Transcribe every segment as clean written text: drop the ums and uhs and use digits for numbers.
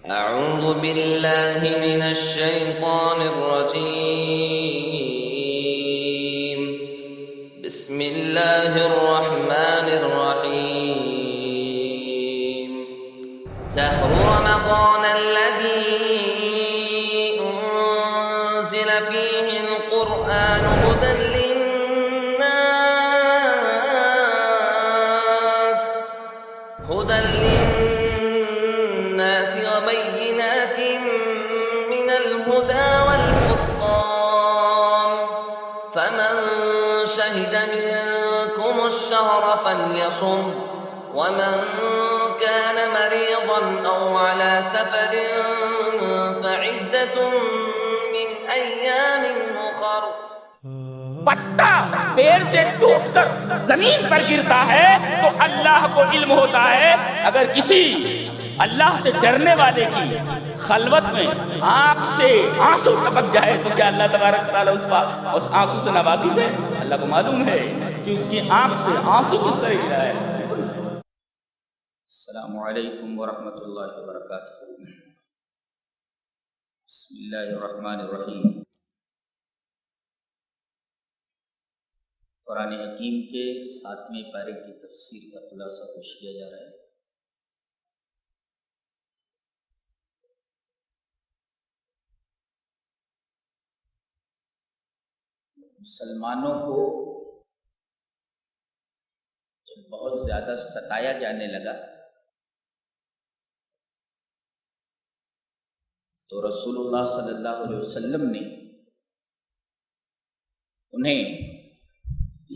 أعوذ بالله من الشيطان الرجيم. بسم الله الرحمن الرحيم. شهر رمضان الذي أنزل فيه القرآن هدى للناس وبينات من الهدى والفرقان، فمن شهد منكم الشهر فليصم، ومن كان مريضا أو على سفر فعدة من أيام أخر. پتا پیڑ سے ٹوٹ کر زمین پر گرتا ہے تو اللہ کو علم ہوتا ہے. اگر کسی اللہ سے ڈرنے والے کی خلوت میں آنکھ سے آنسو ٹپک جائے تو کیا اللہ تبارک تعالیٰ اس آنسو سے ناواقف ہے؟ اللہ کو معلوم ہے کہ اس کی آنکھ سے آنسو کس طرح گرا ہے. السلام علیکم ورحمۃ اللہ وبرکاتہ. بسم اللہ الرحمن الرحیم. قرآن حکیم کے 7ویں پارے کی تفسیر کا خلاصہ پیش کیا جا رہا ہے. مسلمانوں کو جب بہت زیادہ ستایا جانے لگا تو رسول اللہ صلی اللہ علیہ وسلم نے انہیں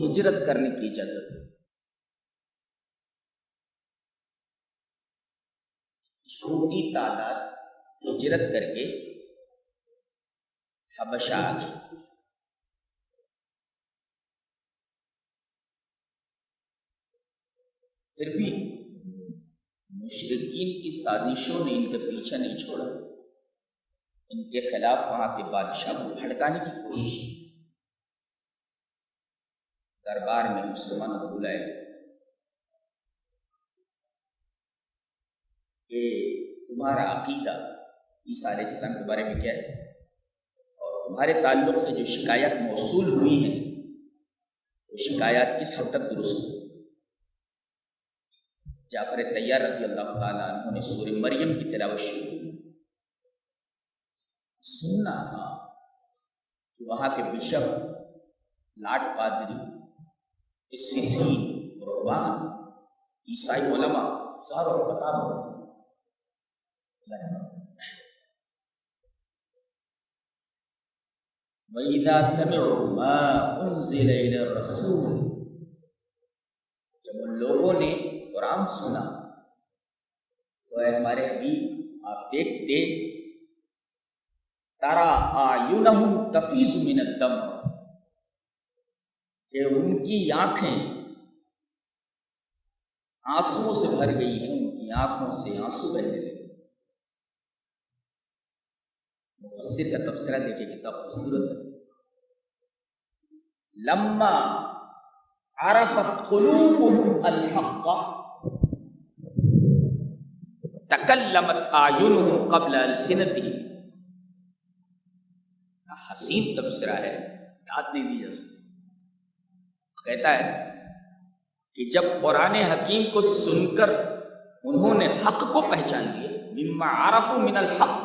ہجرت کرنے کی اجازت دی. چھوٹی تعداد ہجرت کر کے حبشہ آ گئی. پھر بھی مشرکین کی سازشوں نے ان کا پیچھا نہیں چھوڑا. ان کے خلاف وہاں کے بادشاہ کو بھڑکانے کی کوشش کی. دربار میں مسلمانوں کو بلائے کہ تمہارا عقیدہ عیسیٰ علیہ السلام کے بارے میں کیا ہے اور تمہارے تعلق سے جو شکایات موصول ہوئی ہیں وہ شکایات کس حد تک درست ہیں. جعفر طیار رضی اللہ تعالیٰ عنہ نے سورہ مریم کی تلاوت شروع کی. سننا تھا کہ وہاں کے بشپ، لاٹ پادری، قسیسین، رہبان، عیسائی علماء زار و قطار وَإِذَا سَمِعُوا مَا أُنزِلَ إِلَى الرَّسُولِ، جب ان لوگوں نے قرآن سنا تو اے ہمارے حبیب آپ دیکھتے تَرَىٰ أَعْيُنَهُمْ تَفِيضُ مِنَ الدَّمْعِ، کہ ان کی آنکھیں آنسوؤں سے بھر گئی ہیں. ان کی آنکھوں سے آنسو بہنے لگے. مفسر کا تفسیرہ دیکھیں کتنا خوبصورت ہے. لما عرفت قلوبهم الحق تکلمت اعینهم قبل السنتهم. حسین تفسیرہ ہے، داد نہیں دی جا سکتی. کہتا ہے کہ جب قرآن حکیم کو سن کر انہوں نے حق کو پہچان لیا، مما عرفوا من الحق،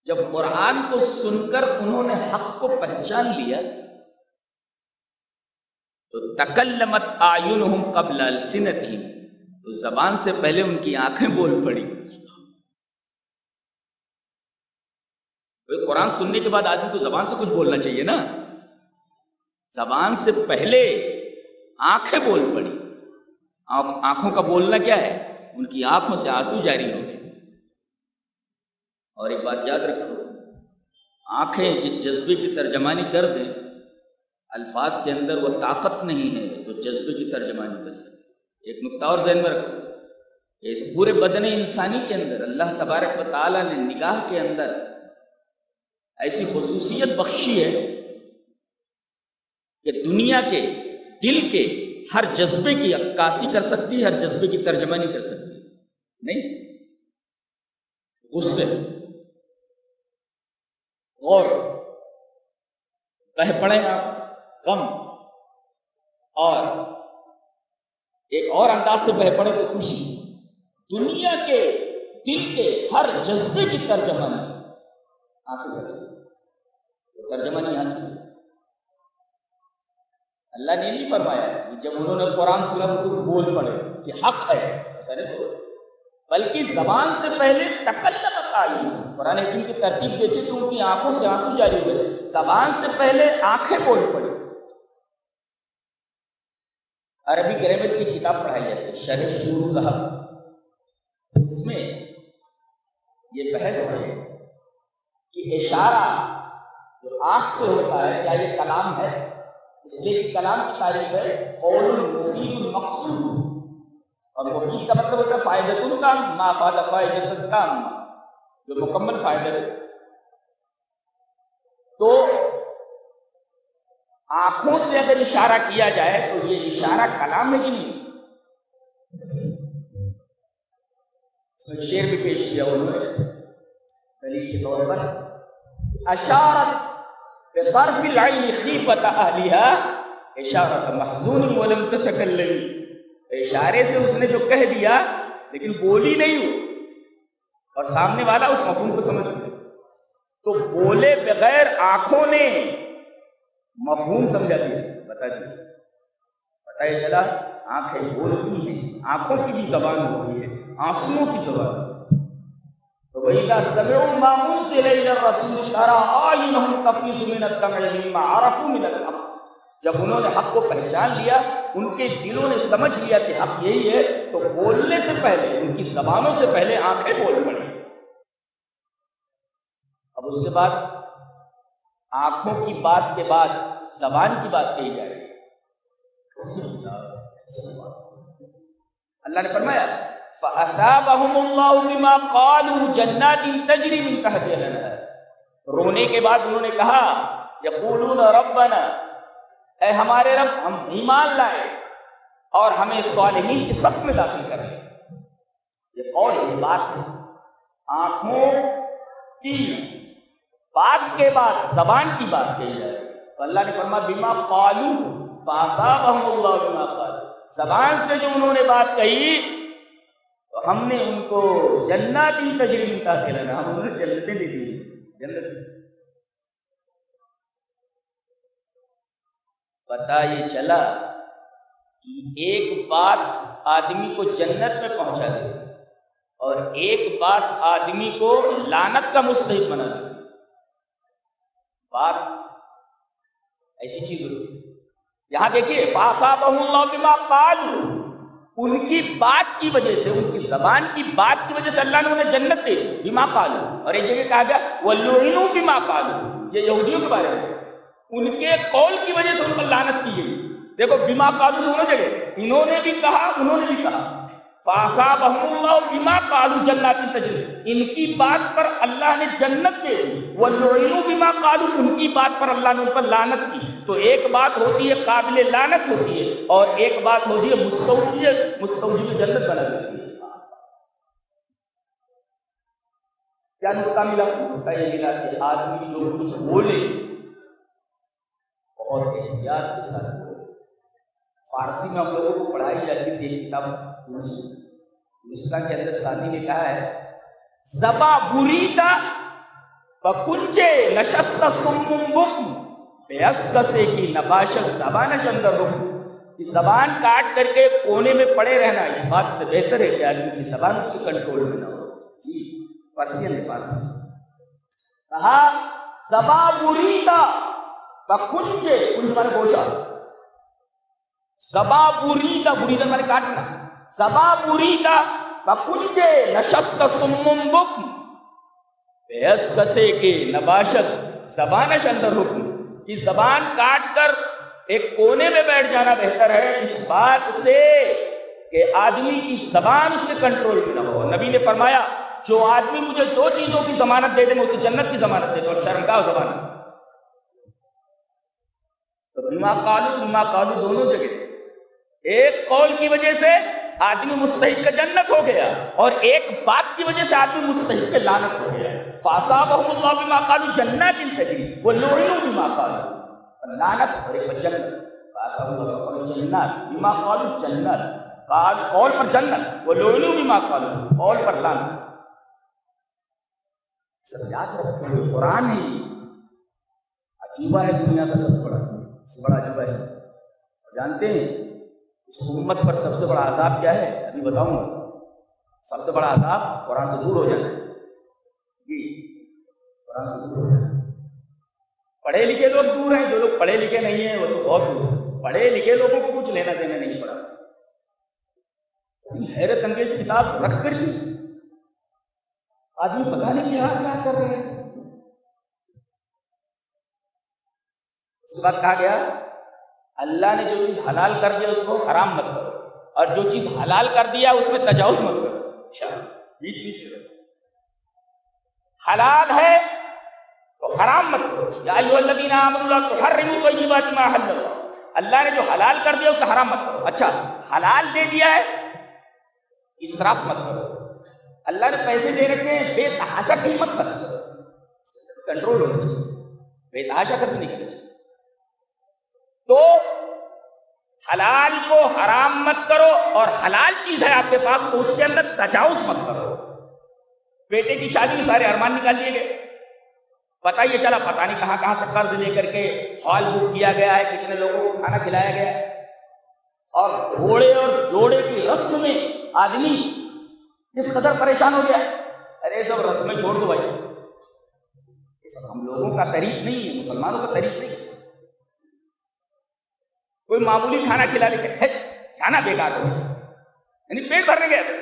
جب قرآن کو سن کر انہوں نے حق کو پہچان لیا تو تکلمت اعینہم قبل السنتہم، تو زبان سے پہلے ان کی آنکھیں بول پڑی. قرآن سننے کے بعد آدمی کو زبان سے کچھ بولنا چاہیے نا. زبان سے پہلے آنکھیں بول پڑی. آنکھوں کا بولنا کیا ہے؟ ان کی آنکھوں سے آنسو جاری ہو گئے. اور ایک بات یاد رکھو، آنکھیں جس جذبے کی ترجمانی کر دیں، الفاظ کے اندر وہ طاقت نہیں ہے تو جذبے کی ترجمانی کر سکتے. ایک نقطہ اور ذہن میں رکھو کہ اس پورے بدن انسانی کے اندر اللہ تبارک و تعالیٰ نے نگاہ کے اندر ایسی خصوصیت بخشی ہے کہ دنیا کے دل کے ہر جذبے کی عکاسی کر سکتی ہے، ہر جذبے کی ترجمانی کر سکتی ہے. نہیں، غصے، غور، بہہ پڑے آپ غم، اور ایک اور انداز سے بہہ پڑے تو خوشی۔ دنیا کے دل کے ہر جذبے کی ترجمانی آنکھیں کر سکتی، ترجمانی آنکھیں۔ اللہ نے نہیں فرمایا کہ جب انہوں نے قرآن سنا تو بول پڑے کہ حق ہے، ایسا نہیں بولے، بلکہ زبان سے پہلے تکلمت آئی۔ قرآن حکیم کی ترتیب دیکھیں تو ان کی آنکھوں سے آنسو جاری ہوئے، زبان سے پہلے آنکھیں بول پڑی۔ عربی گرامر کی کتاب پڑھائی جاتی ہے شرح شروع الذہب، اس میں یہ بحث ہے کہ اشارہ جو آنکھ سے ہوتا ہے کیا یہ کلام ہے؟ اس لیے کہ کلام کی تعریف ہے قول مفید مقصود، اور مفید کا مطلب ہوتا ہے فائدۃ تام، ما فاد فائدۃ تام، جو مکمل فائدہ ہے۔ تو آنکھوں سے اگر اشارہ کیا جائے تو یہ اشارہ کلام ہے کہ نہیں؟ اس میں شعر بھی پیش کیا انہوں نے دلیل کے طور پر، اشارت بطرف العین خیفت اہلها اشارت محزون ولم تتکلم، اشارے سے اس نے جو کہہ دیا لیکن بولی نہیں ہو، اور سامنے والا اس مفہوم کو سمجھ گیا۔ تو بولے بغیر آنکھوں نے مفہوم سمجھا دیا، بتا دیا، پتہ یہ چلا آنکھیں بولتی ہیں، آنکھوں کی بھی زبان ہوتی ہے، آنسوؤں کی زبان ہوتی ہے۔ تو وَإِذَا سَمِعُوا مَا أُنزِلَ إِلَى الرَّسُولِ تَرَىٰ أَعْيُنَهُمْ تَفِيضُ مِنَ الدَّمْعِ مِمَّا عَرَفُوا مِنَ الْحَقِّ، جب انہوں نے حق کو پہچان لیا، ان کے دلوں نے سمجھ لیا کہ حق یہی ہے، تو بولنے سے پہلے ان کی زبانوں سے پہلے آنکھیں بول پڑی۔ اب اس کے بعد آنکھوں کی بات کے بعد زبان کی بات کہی جائے گی۔ اللہ نے فرمایا فَأَثَابَهُمُ اللَّهُ بِمَا قَالُوا جَنَّاتٍ تَجْرِي مِن تَحْتِهَا الْأَنْهَارُ، رونے کے بعد انہوں نے کہا یقولون ربنا، اے ہمارے رب ہم ایمان لائے اور ہمیں صالحین کی صف میں داخل کر لیں۔ یہ قول ہے، بات ہے، آنکھوں کی بات کے بعد زبان کی بات کہی جائے گی۔ تو اللہ نے فرمایا بما قالوا فاصابهم الله بما قالوا، زبان سے جو انہوں نے بات کہی تو ہم نے ان کو جنات تجری من تحتها الانہار، ہم انہیں جنتیں دے دی، جنت۔ پتہ یہ چلا کہ ایک بات آدمی کو جنت میں پہنچا دیتی اور ایک بات آدمی کو لعنت کا مستحق بنا دیتی۔ بات ایسی چیز ہوتی ہے۔ یہاں دیکھیے فَأَصَابَهُمُ اللَّهُ بِمَا قَالُوا، ان کی بات کی وجہ سے، ان کی زبان کی بات کی وجہ سے اللہ نے انہیں جنت دے دی، بما قالوا۔ اور ایک جگہ کہا گیا وَلُعِنُوا بِمَا قَالُوا، یہ یہودیوں کے بارے میں، ان کے قول کی وجہ سے ان پر لعنت کی گئی۔ دیکھو بما قالوا دونوں جگہ، انہوں نے بھی کہا انہوں نے بھی کہا۔ فَأَصَابَهُمُ اللَّهُ بِمَا قَالُوا جَنَّاتٍ تَجْرِي، ان کی بات پر اللہ نے جنت دے دی، وَلُعِنُوا بِمَا قَالُوا، ان کی بات پر اللہ نے ان پر لعنت کی۔ تو ایک بات ہوتی ہے قابل لعنت ہوتی ہے، اور ایک بات ہوتی ہے مستوجب جنت بنا دیتی ہے۔ کیا نقطہ ملا؟ نقطہ یہ ملا کہ آدمی جو کچھ بولے بہت احتیاط کے ساتھ بولے۔ فارسی میں ہم لوگوں کو پڑھائی جاتی تھی ایک کتاب ہندوستان کے اندر سادی نے کہا ہے زبا بریتا بکنچے نشست سمم بکم بیسکسے کی نباشت زبان شندر حکم، کہ زبان کاٹ کر کے کونے میں پڑے رہنا اس بات سے بہتر ہے کہ آدمی کی زبان اس کے کنٹرول میں نہ ہو۔ جی پرسین ہے، فارسی کہا زبا بریتا بکنچے، کنچ مانے گوشہ، زبا بریتا، بریتا مانے کاٹنا، زبا بریتا بکنچے نشست سمم بکم بیسکسے کے نباشت زبان شندر حکم، کہ زبان کاٹ کر ایک کونے میں بیٹھ جانا بہتر ہے اس بات سے کہ آدمی کی زبان اس کے کنٹرول میں نہ ہو۔ نبی نے فرمایا جو آدمی مجھے دو چیزوں کی ضمانت دے دے میں اسے جنت کی ضمانت دے دوں، اور شرمگاہ زبان۔ تو بما قالوا دونوں جگہ، ایک قول کی وجہ سے آدمی مستحق جنت ہو گیا، اور ایک بات کی وجہ سے آدمی مستحق لعنت ہو گیا. فَأَصَابَهُمُ اللَّهُ بِمَا قَالُوا جَنَّاتٍ تَجْرِي وَلُعِنُوا بِمَا قَالُوا، لعنت اور ایک جنت. فَأَصَابَهُمُ اللَّهُ جنات بما قالوا جنت، قول پر جنت، وَلُعِنُوا بِمَا قَالُوا قول پر لعنت. سب یاد رکھو یہ قرآن ہے، یہ عجوبہ ہے دنیا کا سب سے بڑا عجوبہ ہے. جانتے ہیں اس امت پر سب سے بڑا عذاب کیا ہے؟ ابھی بتاؤں گا. سب سے بڑا عذاب قرآن سے دور ہو جانا ہے. قرآن سے دور ہو جانا ہے. پڑھے لکھے لوگ دور ہیں، جو لوگ پڑھے لکھے نہیں ہیں وہ تو بہت دور ہیں. پڑھے لکھے لوگوں کو کچھ لینا دینا نہیں قرآن سے. حیرت انگیز کتاب رکھ کر کے آدمی پتہ نہیں کیا کر رہے ہیں. اس کے بعد کہا گیا اللہ نے جو چیز حلال کر دیا اس کو حرام مت کرو، اور جو چیز حلال کر دیا اس میں تجاوز مت کرو. بیچ حلال ہے تو حرام مت کرو. یا ایھا الذین آمنوا لا تحرموا طیبات ما احل اللہ، اللہ نے جو حلال کر دیا اس کا حرام مت کرو. اچھا حلال دے دیا ہے، اسراف مت کرو. اللہ نے پیسے دے رکھے ہیں، بے تحاشا کہیں مت خرچ کرو. کنٹرول ہونا چاہیے، بے تحاشا خرچ نہیں کرنا چاہیے. تو حلال کو حرام مت کرو، اور حلال چیز ہے آپ کے پاس تو اس کے اندر تجاوز مت کرو. بیٹے کی شادی میں سارے ارمان نکال لیے گئے، پتہ یہ چلا پتہ نہیں کہاں سے قرض لے کر کے ہال بک کیا گیا ہے، کتنے لوگوں کو کھانا کھلایا گیا ہے. اور گھوڑے اور جوڑے کی رسم میں آدمی کس قدر پریشان ہو گیا. ارے سب رسمیں چھوڑ دو بھائی، یہ سب ہم لوگوں کا طریق نہیں ہے، مسلمانوں کا طریق نہیں ہے. کوئی معمولی کھانا کھلا لے کے کھانا بیکار ہو گیا، یعنی پیٹ بھرنے گیا تھا،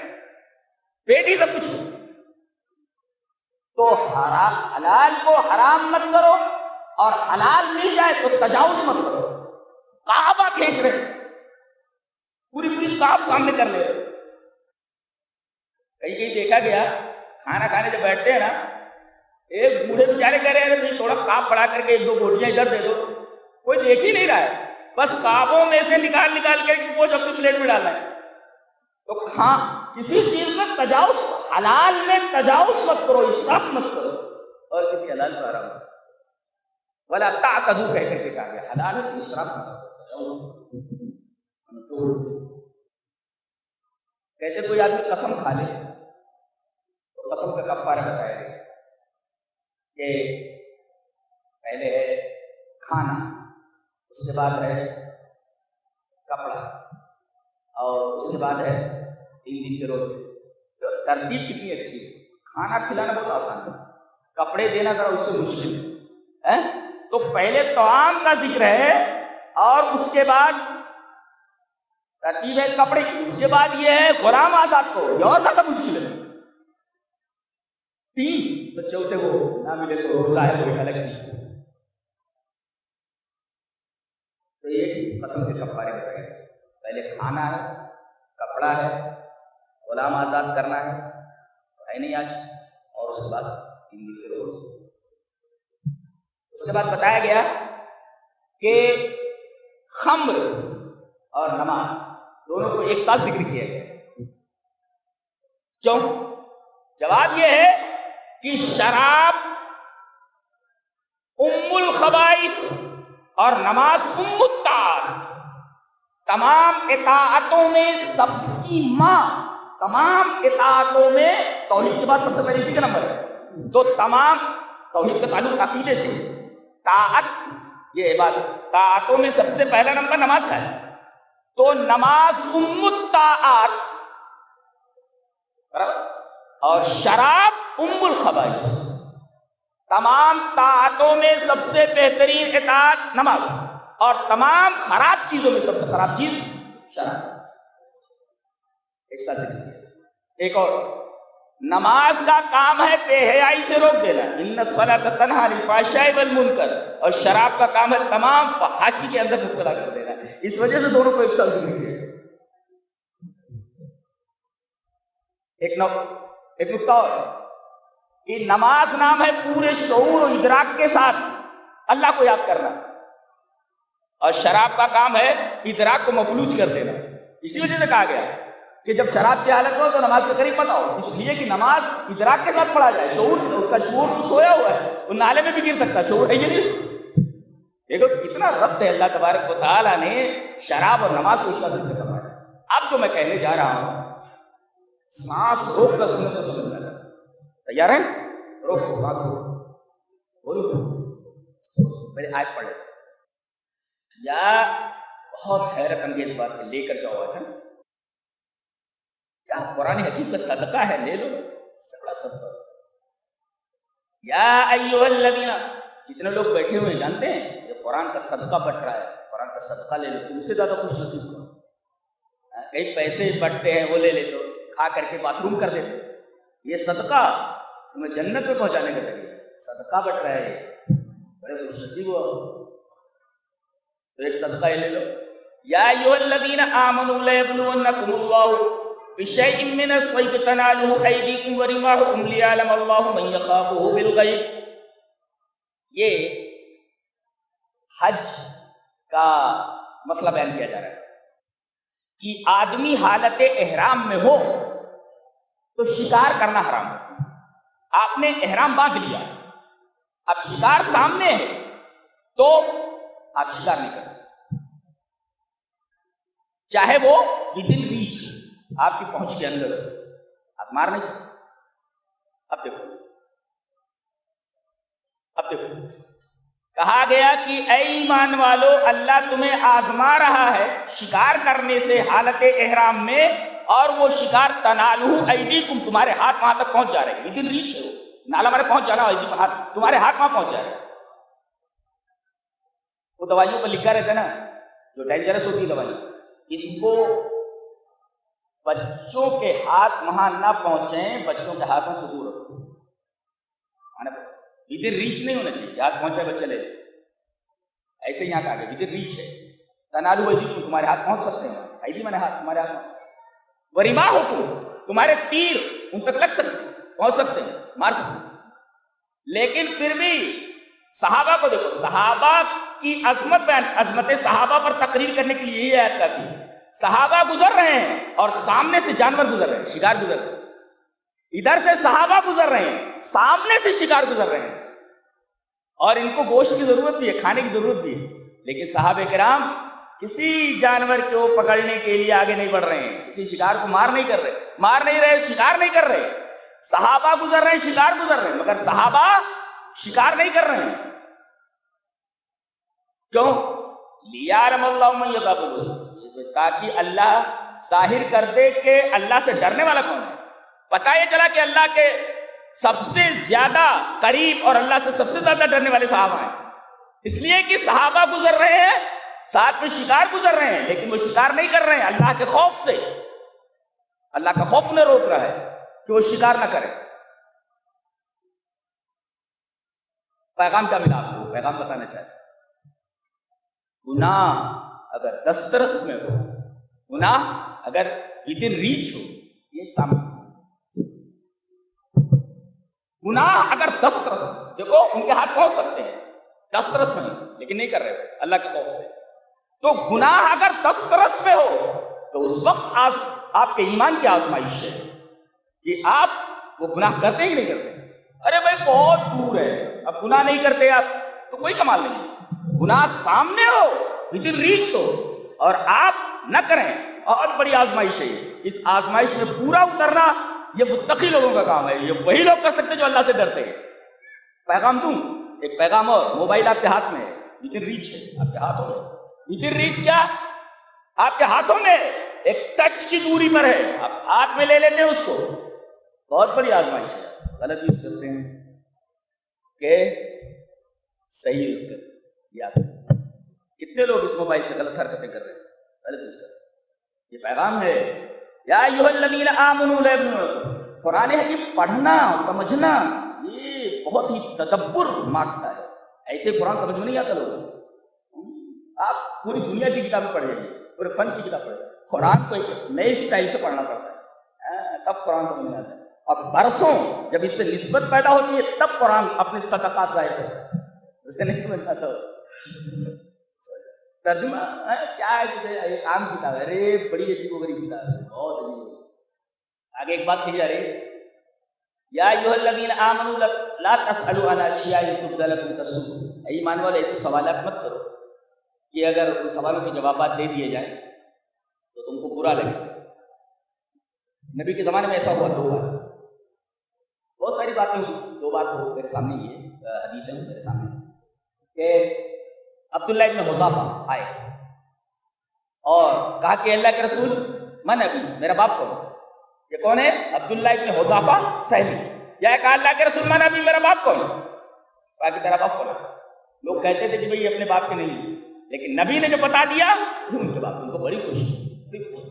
پیٹ ہی سب کچھ. تو حلال کو حرام مت کرو، اور حلال مل جائے تو تجاوز مت کرو. کعبہ کھینچ رہے، پوری کعب سامنے کر لے. کہیں دیکھا گیا کھانا کھانے جب بیٹھتے ہیں نا، ایک بوڑھے بیچارے کہہ رہے ہیں تھوڑا کعب بڑھا کر کے ایک دو بوٹیاں ادھر دے دو. کوئی دیکھ ہی نہیں رہا ہے، بس کعبوں میں سے نکال کر وہ اپنی پلیٹ میں ڈالنا ہے. تو کسی چیز میں تجاوز، حلال میں تجاوز مت کرو، اسراف مت کرو، اور کسی حلال کو حرام مت کرو. ولا تعتدوا کہہ کر کے کہا گیا حلال ہے تو اسراف مت کرو. کہتے کوئی آدمی قسم کھا لے تو قسم کا کفارہ بتایا گیا کہ پہلے ہے کھانا، اس کے بعد ہے کپڑا، اور اس کے بعد ہے 3 دن کے روزے. ترتیب کتنی اچھی ہے. کھانا کھلانا بہت آسان ہے، کپڑے دینا ذرا اس سے مشکل ہے. تو پہلے طعام کا ذکر ہے، اور اس کے بعد ترتیب ہے کپڑے کی، اس کے بعد یہ ہے غلام آزاد کو، یہ اور زیادہ مشکل ہے. 3 تو چوتھے کو نہ ملے تو روزہ ہے، وہ ایک الگ چیز. تو یہ قسم کے کفارے بتائے گئے. پہلے کھانا ہے، کپڑا ہے، غلام آزاد کرنا ہے نہیں آج، اور اس کے بعد 3 دن کے روزے. اس کے بعد بتایا گیا کہ خمر اور نماز دونوں کو ایک ساتھ ذکر کیا گیا. کیوں؟ جواب یہ ہے کہ شراب ام الخبائث اور نماز ام الطاعات. تمام اطاعتوں میں سب کی ماں، تمام اطاعتوں میں توحید کے بعد سب سے پہلے اسی کا نمبر ہے. تو تمام توحید کا تعلق عقیدے سے، طاعت یہ عبادت، طاعتوں میں سب سے پہلا نمبر نماز کا ہے. تو نماز ام الطاعات، اور شراب ام الخبائث. تمام طاعتوں میں سب سے بہترین اطاعت نماز، اور تمام خراب چیزوں میں سب سے خراب چیز شراب. ایک ساتھ ذکر کیا. ایک اور، نماز کا کام ہے بے حیائی سے روک دینا، ان الصلاۃ تنہی عن الفحشاء والمنکر، اور شراب کا کام ہے تمام فحاشی کے اندر مبتلا کر دینا. اس وجہ سے دونوں کو ایک ساتھ ذکر کیا. ایک نقطہ اور کہ نماز نام ہے پورے شعور و ادراک کے ساتھ اللہ کو یاد کرنا، اور شراب کا کام ہے ادراک کو مفلوج کر دینا. اسی وجہ سے کہا گیا کہ جب شراب کی حالت میں ہو تو نماز کے قریب مت آؤ، اس لیے کہ نماز ادراک کے ساتھ پڑھا جائے، شعور، اس کا شعور تو سویا ہوا ہے، وہ نالے میں بھی گر سکتا ہے، شعور ہے یہ نہیں اس کو۔ دیکھو کتنا ربط ہے اللہ تبارک و تعالیٰ نے شراب اور نماز کو ایک ساتھ ذکر فرمایا۔ اب جو میں کہنے جا رہا ہوں، سانس روک کر سنو تو سمجھ میں آتا ہے۔ تیار ہیں؟ روک، سانس روک، بولو میرے آیت پڑھ لیتے یا بہت حیرت انگیز بات ہے، لے کر جاؤ آج، کیا قرآن حکیم کا صدقہ ہے، لے لو، بڑا صدقہ۔ یا ایھا الذین، جتنے لوگ بیٹھے ہوئے ہیں جانتے ہیں یہ قرآن کا صدقہ بٹ رہا ہے، قرآن کا صدقہ لے لو، تم سے زیادہ خوش نصیب کون؟ کئی پیسے بٹتے ہیں وہ لے لے تو کھا کر کے باتھ روم کر دیتے، یہ صدقہ تمہیں جنت میں پہنچانے کا ذریعہ، صدقہ بٹ رہا ہے، بڑے خوش نصیب ہو تو ایک صدقہ لے لو۔ یا ایھا الذین آمنوا لیبلونکم اللہ بشیء من الصید تنالہ ایدیکم ورماحکم لیعلم اللہ من یخافہ بالغیب۔ یہ حج کا مسئلہ بیان کیا جا رہا ہے کہ آدمی حالت احرام میں ہو تو شکار کرنا حرام ہے۔ آپ نے احرام باندھ لیا، اب شکار سامنے ہے تو آپ شکار نہیں کر سکتے، چاہے وہ ود ان ریچ ہو، آپ کی پہنچ کے اندر ہو، آپ مار نہیں سکتے۔ اب دیکھو کہا گیا کہ اے ایمان والو، اللہ تمہیں آزما رہا ہے شکار کرنے سے حالت احرام میں، اور وہ شکار تنالہ ایدیکم، تمہارے ہاتھ وہاں تک پہنچ جا رہے ہیں، ود ان ریچ ہے، وہ نالا ہمارے پہنچ جانا، ہاتھ تمہارے ہاتھ وہاں پہنچ جا رہے ہیں۔ وہ دوائیوں پر لکھا رہتا ہے نا جو ڈینجرس ہوتی ہے دوائی، اس کو بچوں کے ہاتھ وہاں نہ پہنچیں، بچوں کے ہاتھوں سے دور رکھو، ادھر ریچ نہیں ہونا چاہیے، ہاتھ پہنچ جائے بچہ لے لے، ایسے یہاں کہا گیا ادھر ریچ ہے، تنالو ایدیکم، تمہارے ہاتھ پہنچ سکتے ہیں، ایدی میں نے ہاتھ، تمہارے ہاتھ پہنچ سکتے ہیں، ورماحکم، تمہارے تیر ان تک لگ سکتے ہیں، پہنچ سکتے ہیں، مار سکتے ہیں۔ لیکن پھر بھی صحابہ کو دیکھو، صحابہ کی عظمت بیان، عظمت صحابہ پر تقریر کرنے کے لیے یہی آیت کافی ہے۔ صحابہ گزر رہے ہیں اور سامنے سے جانور گزر رہے ہیں، شکار گزر رہے ہیں، ادھر سے صحابہ گزر رہے ہیں، سامنے سے شکار گزر رہے ہیں، اور ان کو گوشت کی ضرورت بھی ہے، کھانے کی ضرورت بھی ہے، لیکن صحابہ کرام کسی جانور کو پکڑنے کے لیے آگے نہیں بڑھ رہے ہیں، کسی شکار کو مار نہیں رہے، شکار نہیں کر رہے، صحابہ گزر رہے ہیں، شکار گزر رہے ہیں، مگر صحابہ شکار نہیں کر رہے ہیں، کیوں؟ لیعلم اللہ من یخافہ بالغیب، تاکہ اللہ ظاہر کر دے کہ اللہ سے ڈرنے والا کون ہے۔ پتہ یہ چلا کہ اللہ کے سب سے زیادہ قریب اور اللہ سے سب سے زیادہ ڈرنے والے صحابہ ہیں، اس لیے کہ صحابہ گزر رہے ہیں، ساتھ میں شکار گزر رہے ہیں، لیکن وہ شکار نہیں کر رہے ہیں، اللہ کے خوف سے، اللہ کا خوف انہیں روک رہا ہے کہ وہ شکار نہ کرے۔ پیغام کیا ملا آپ کو؟ پیغام بتانا چاہتا ہوں، گناہ اگر دسترس میں ہو، گناہ اگر ودن ریچ ہو، یہ سامنے گناہ اگر دسترس، دیکھو ان کے ہاتھ پہنچ سکتے ہیں، دسترس میں لیکن نہیں کر رہے اللہ کے خوف سے، تو گناہ اگر دسترس میں ہو تو اس وقت آپ کے ایمان کی آزمائش ہے کہ آپ وہ گناہ کرتے ہی نہیں کرتے۔ ارے بھائی بہت دور ہے، اب گناہ نہیں کرتے آپ تو کوئی کمال نہیں، گناہ سامنے ہو، ودن ریچ ہو، اور آپ نہ کریں، بہت بڑی آزمائش ہے۔ اس آزمائش میں پورا اترنا یہ متقی لوگوں کا کام ہے، یہ وہی لوگ کر سکتے جو اللہ سے ڈرتے ہیں۔ پیغام دوں ایک پیغام، اور موبائل آپ کے ہاتھ میں ہے، ودن ریچ ہے، آپ کے ہاتھوں میں، ودن ریچ کیا آپ کے ہاتھوں میں ایک ٹچ کی دوری پر ہے، آپ ہاتھ میں لے لیتے ہیں اس کو، بہت بڑی آزمائش ہے۔ غلط یوز کرتے ہیں کہ صحیح یوز کرتے ہیں، یاد کتنے لوگ اس موبائل سے غلط حرکتیں کر رہے ہیں، غلط یوز کر رہے ہیں۔ یہ پیغام ہے یا ایھا الذین آمنوا لا یبلونکم، قرآن حکیم پڑھنا سمجھنا یہ بہت ہی تدبر مانگتا ہے، ایسے قرآن سمجھ میں نہیں آتا لوگوں۔ آپ پوری دنیا کی کتابیں پڑھ جائیے، پورے فن کی کتاب پڑھ، قرآن کو ایک نئے اسٹائل سے پڑھنا پڑتا ہے، تب قرآن سمجھ میں آتا ہے، اور برسوں جب اس سے نسبت پیدا ہوتی ہے تب قرآن اپنے صدقات ظاہر کرتا ہے، اسے نہیں سمجھ آتا ہو۔ ترجمہ کیا ہے، ایک عام کتاب ہے، ارے بڑی عجیب و غریب کتاب ہے، بہت عجیب آگے ایک بات کہی جا رہی ہے، یا ایھا الذین آمنوا لا تسألوا عن اشیاء تبد لکم تسؤکم، اے ایمان والے ایسے سوالات مت کرو کہ اگر ان سوالوں کے جوابات دے دیے جائیں تو تم کو برا لگے۔ نبی کے زمانے میں ایسا ہوا 2 بار، بہت ساری باتیں ہوئی، 2 بار تو میرے سامنے یہ حدیث ہے میرے سامنے کہ عبداللہ ابن حذافہ آئے اور کہا کہ اللہ کے رسول من ابی، میرا باپ کون؟ یہ کون ہے؟ عبداللہ ابن حذافہ سہمی۔ یا کہا اللہ کے رسول من ابی، میرا باپ کون؟ کہا کہ تیرا باپ فلاں۔ لوگ کہتے تھے کہ بھئی اپنے باپ کے نہیں، لیکن نبی نے جو بتا دیا ان کے باپ، ان کو بڑی خوشی، بڑی خوشی،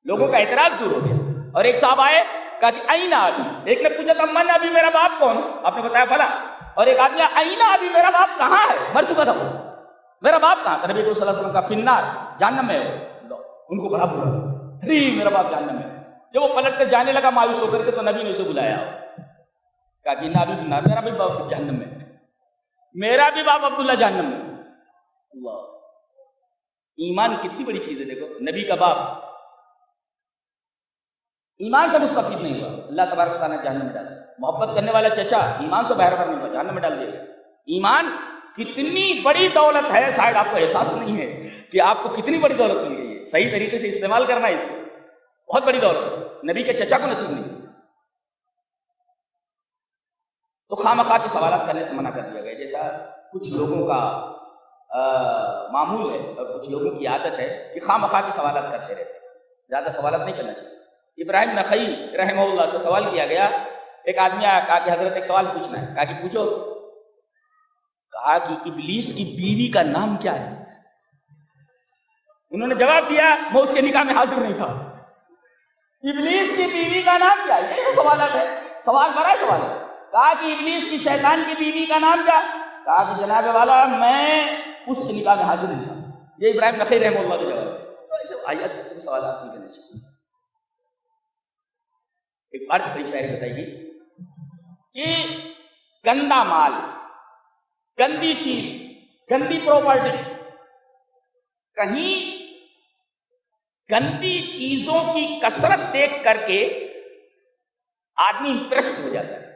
لوگوں کا اعتراض دور ہو گیا۔ اور ایک صاحب آئے کہا کہ اینا ابی، ایک نے پوچھا تھا من ابی، میرا باپ کون؟ آپ نے بتایا فلاں۔ اور ایک آدمی اینا ابی، میرا باپ کہاں ہے؟ مر چکا تھا وہ، میرا باپ کہاں؟ نبی صلی اللہ علیہ وسلم کا فنار، جہنم میں ہے۔ ان کو بڑا برا لگا، ارے میرا باپ جہنم میں ہے۔ جب وہ پلٹ کر جانے لگا مایوس ہو کر کے تو نبی نے اسے بلایا، کہا کہ ابی فنار، میرا بھی باپ جہنم میں، میرا بھی باپ عبداللہ جہنم میں۔ اللہ، ایمان کتنی بڑی چیز ہے، دیکھو نبی کا باپ ایمان سے مستفید نہیں ہوا، اللہ تبارک و تعالیٰ نے جہنم میں ڈالا۔ محبت کرنے والا چچا ایمان سے باہر نہیں ہوا، جہنم میں ڈال دیا۔ ایمان کتنی بڑی دولت ہے، شاید آپ کو احساس نہیں ہے کہ آپ کو کتنی بڑی دولت مل گئی ہے، صحیح طریقے سے استعمال کرنا ہے اس کو، بہت بڑی دولت ہے، نبی کے چچا کو نصیب نہیں۔ تو خواہ مخواہ کے سوالات کرنے سے منع کر دیا گیا، جیسا کچھ لوگوں کا معمول ہے اور کچھ لوگوں کی عادت ہے کہ خواہ مخواہ کے سوالات کرتے رہتے ہیں، زیادہ سوالات نہیں کرنا چاہیے۔ ابراہیم نخعی رحمہ اللہ سے سوال کیا گیا، ایک آدمی آیا، کہا کہ حضرت ایک سوال پوچھنا ہے، کہا کہ پوچھو۔ کہا کہ ابلیس کی بیوی کا نام کیا ہے؟ انہوں نے جواب دیا، میں اس کے نکاح میں حاضر نہیں تھا۔ ابلیس کی بیوی کا نام کیا ہے؟ یہ سوالات ہے، سوال بڑا سوال ہے۔ کہا کہ ابلیس کی شیطان کی بیوی کا نام کیا؟ کہا کہ جناب والا میں اس کے نکاح میں حاضر نہیں تھا۔ یہ ابراہیم نخعی رحمہ اللہ کا جواب ہے۔ تو ایسے آیات سے سوالات نہیں کرنے چاہیے۔ ایک بات بڑی پیاری بتائی گئی کہ گندا مال، گندی چیز، گندی پراپرٹی، کہیں گندی چیزوں کی کثرت دیکھ کر کے آدمی امپریسڈ ہو جاتا ہے،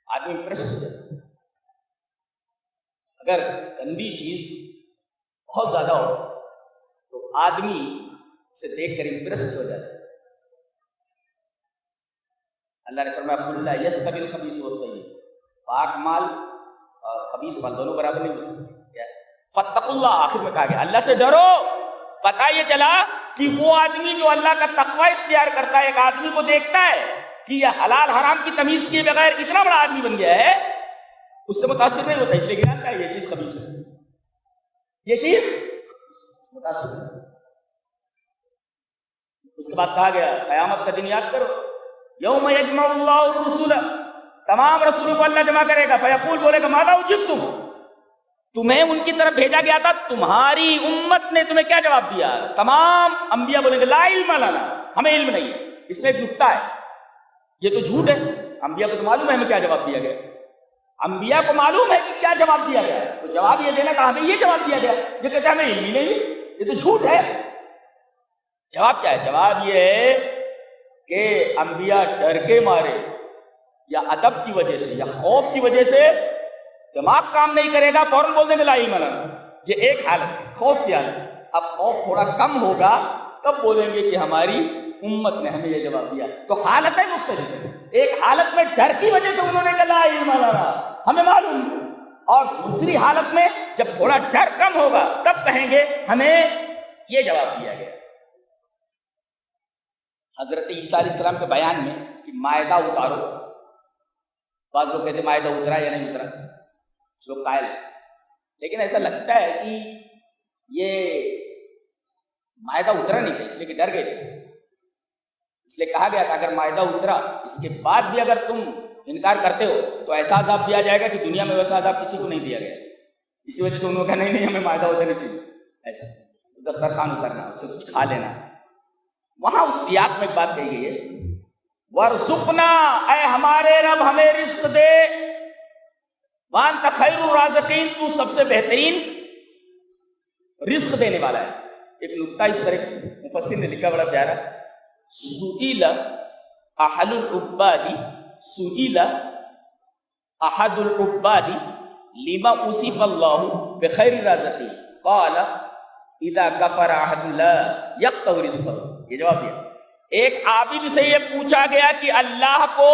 آدمی امپریسڈ ہو جاتا ہے۔ اگر گندی چیز بہت زیادہ ہو تو آدمی سے دیکھ کر امپریسڈ ہو جاتا ہے۔ اللہ نے فرمایا قل لا یستوی الخبیث والطیب، پاک مال اور خبیث مال دونوں برابر نہیں ہو سکتے۔ فاتقوا اللہ، آخر میں کہا گیا اللہ سے ڈرو۔ پتہ یہ چلا کہ وہ آدمی جو اللہ کا تقوی اختیار کرتا ہے، ایک آدمی کو دیکھتا ہے کہ یہ حلال حرام کی تمیز کیے بغیر اتنا بڑا آدمی بن گیا ہے، اس سے متاثر نہیں ہوتا، اس لیے جانتا ہے یہ چیز خبیث ہے، یہ چیز متاثر ہے۔ اس کے بعد کہا گیا قیامت کا دن یاد کرو، یوم یجمع اللہ الرسل، تمام رسولوں کو اللہ جمع کرے گا، فیقول بولے گا ماذا اجبتم، تمہیں ان کی طرف بھیجا گیا تھا، تمہاری امت نے تمہیں کیا جواب دیا؟ تمام انبیاء بولیں گے لا علم لنا، ہمیں علم نہیں ہے۔ اس میں ایک نکتہ ہے، یہ تو جھوٹ ہے، انبیاء کو تو معلوم ہے ہمیں کیا جواب دیا گیا، انبیاء کو معلوم ہے کہ کیا جواب دیا گیا، تو جواب یہ دینا کہ ہمیں یہ جواب دیا گیا، یہ کہتے ہیں ہمیں علم ہی نہیں ہے، یہ تو جھوٹ ہے۔ جواب کیا ہے؟ جواب یہ ہے کہ انبیاء ڈر کے مارے یا ادب کی وجہ سے یا خوف کی وجہ سے دماغ کام نہیں کرے گا، فوراً بول دیں گے لا علم لنا۔ یہ ایک حالت ہے، خوف کی حالت۔ اب خوف تھوڑا کم ہوگا تب بولیں گے کہ ہماری امت نے ہمیں یہ جواب دیا۔ تو حالتیں مختلف ہیں، ایک حالت میں ڈر کی وجہ سے انہوں نے کہا لا علم لنا، ہمیں معلوم نہیں، اور دوسری حالت میں جب تھوڑا ڈر کم ہوگا تب کہیں گے ہمیں یہ جواب دیا گیا۔ حضرت عیسیٰ علیہ السلام کے بیان میں کہ مائدہ اتارو، بعض لوگ کہتے ہیں مائدہ اترا یا نہیں اترا، کچھ لوگ قائل، لیکن ایسا لگتا ہے کہ یہ مائدہ اترا نہیں تھا، اس لیے کہ ڈر گئے تھے، اس لیے کہا گیا تھا اگر مائدہ اترا اس کے بعد بھی اگر تم انکار کرتے ہو تو ایسا عذاب دیا جائے گا کہ دنیا میں ویسا عذاب کسی کو نہیں دیا گیا۔ اسی وجہ سے انہوں نے کہا نہیں ہمیں مائدہ اترنا چاہیے، ایسا دسترخوان اترنا، اس سے کچھ کھا لینا۔ وہاں اس سیاق میں ایک بات کہی گئی ہے وَارْزُقْنَا، اے ہمارے رب ہمیں رزق دے، وَأَنْتَ خَيْرُ الرَّازِقِينَ، تو سب سے بہترین رزق دینے والا ہے۔ ایک نکتہ اس پر ایک مفسر نے لکھا بڑا پیارا سئل احد العباد سئل احد العباد لما وصف اللہ بخیر الرازقین قال اذا کفر احد لا یقطع رزقہ. یہ جواب دیا. ایک عابد سے یہ پوچھا گیا کہ اللہ کو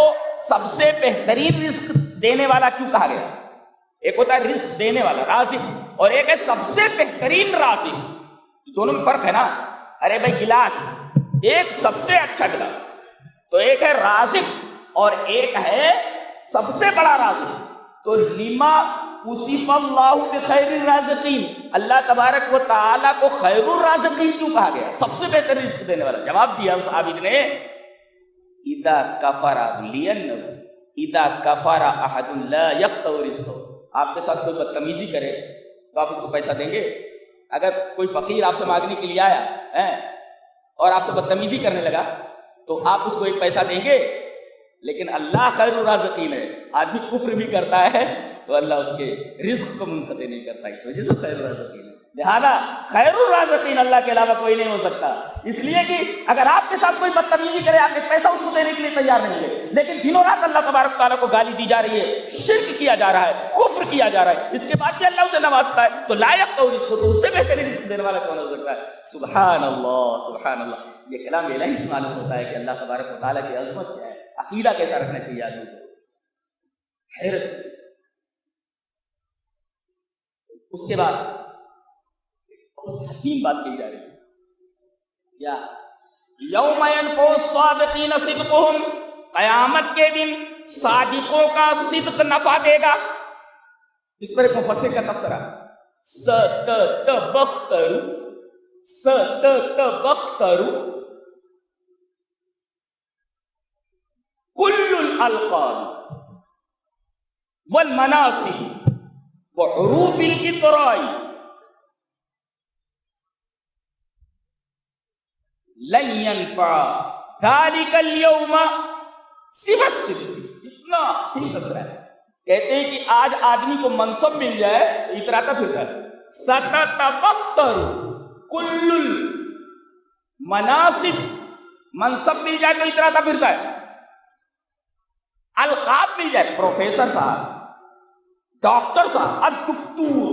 سب سے بہترین رزق دینے والا کیوں کہا گیا؟ ایک ہوتا ہے رزق دینے والا رازق اور ایک ہے سب سے بہترین رازق. دونوں میں فرق ہے نا. ارے بھائی گلاس، ایک سب سے اچھا گلاس، تو ایک ہے رازق اور ایک ہے سب سے بڑا رازق. تو لما وصف اللہ بخیر الرازقین، اللہ تبارک و تعالیٰ کو خیر الرازقین کیوں کہا گیا؟ سب سے بہتر رزق دینے والا. جواب دیا اس عابد نے اذا کفر لینہ اذا کفر احد لا یقطع رزقہ. آپ کے ساتھ کوئی بدتمیزی کرے تو آپ اس کو پیسہ دیں گے؟ اگر کوئی فقیر آپ سے مانگنے کے لیے آیا اور آپ سے بدتمیزی کرنے لگا تو آپ اس کو ایک پیسہ دیں گے؟ لیکن اللہ خیر الرازقین ہے. آدمی کفر بھی کرتا ہے تو اللہ اس کے رزق کو منقطع نہیں کرتا، اس وجہ سے خیر الرازقین ہے. لہذا خیر الرازقین اللہ کے علاوہ کوئی نہیں ہو سکتا. اس لیے کہ اگر آپ کے ساتھ کوئی بدتمیزی کرے، آپ ایک پیسہ اس کو دینے کے لیے تیار نہیں ہے، لیکن دنوں رات اللہ تبارک تعالیٰ کو گالی دی جا رہی ہے، شرک کیا جا رہا ہے، کفر کیا جا رہا ہے، اس کے بعد بھی اللہ اسے نوازتا ہے، تو لا یقطع رزقہ، تو اس سے بہترین رزق دینے والا کون ہو سکتا ہے؟ سبحان اللہ سبحان اللہ. یہ کلام الہی سے معلوم ہوتا ہے کہ اللہ تبارک و تعالیٰ کی عظمت کیا ہے، عقیدہ کیسا رکھنا چاہیے آدمی کو. حیرت. اس کے بعد بہت حسین بات کہی جا رہی ہے، یا یوم ینفع الصادقین صدقہم، قیامت کے دن صادقوں کا صدق نفع دے گا. اس پر ایک مفسر کا تفسیرہ، ستتبختر کل الالقاب والمناصب وحروف الاطراء لن ينفع ذلك اليوم سوى الصدق. کتنا صحیح تفسیر ہے. کہتے ہیں کہ آج آدمی کو منصب مل جائے تو اتراتا پھرتا ہے. ستتبختر کل المناصب، منصب مل جائے تو اتراتا پھرتا ہے. القاب مل جائے، پروفیسر صاحب، ڈاکٹر صاحب، الدکتور،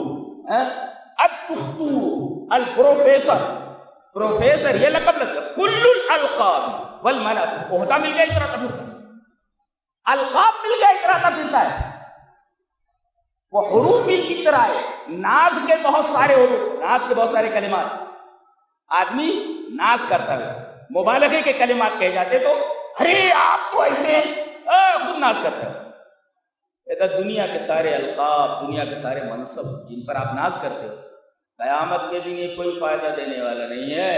الپروفیسر، پروفیسر، یہ لقب لگتا ہے. کل الالقاب والمناصب، عہدہ مل گیا اتراتا پھرتا ہے، القاب مل گیا اتراتا پھرتا ہے. وہ حروف الاطراء، ناز کے بہت سارے حروف، ناز کے بہت سارے کلمات. آدمی ناز کرتا ہے، مبالغے کے کلمات کہے جاتے تو ارے آپ تو ایسے خود ناز کرتا ہے. دنیا کے سارے القاب، دنیا کے سارے منصب جن پر آپ ناز کرتے ہو، قیامت کے دن یہ کوئی فائدہ دینے والا نہیں ہے.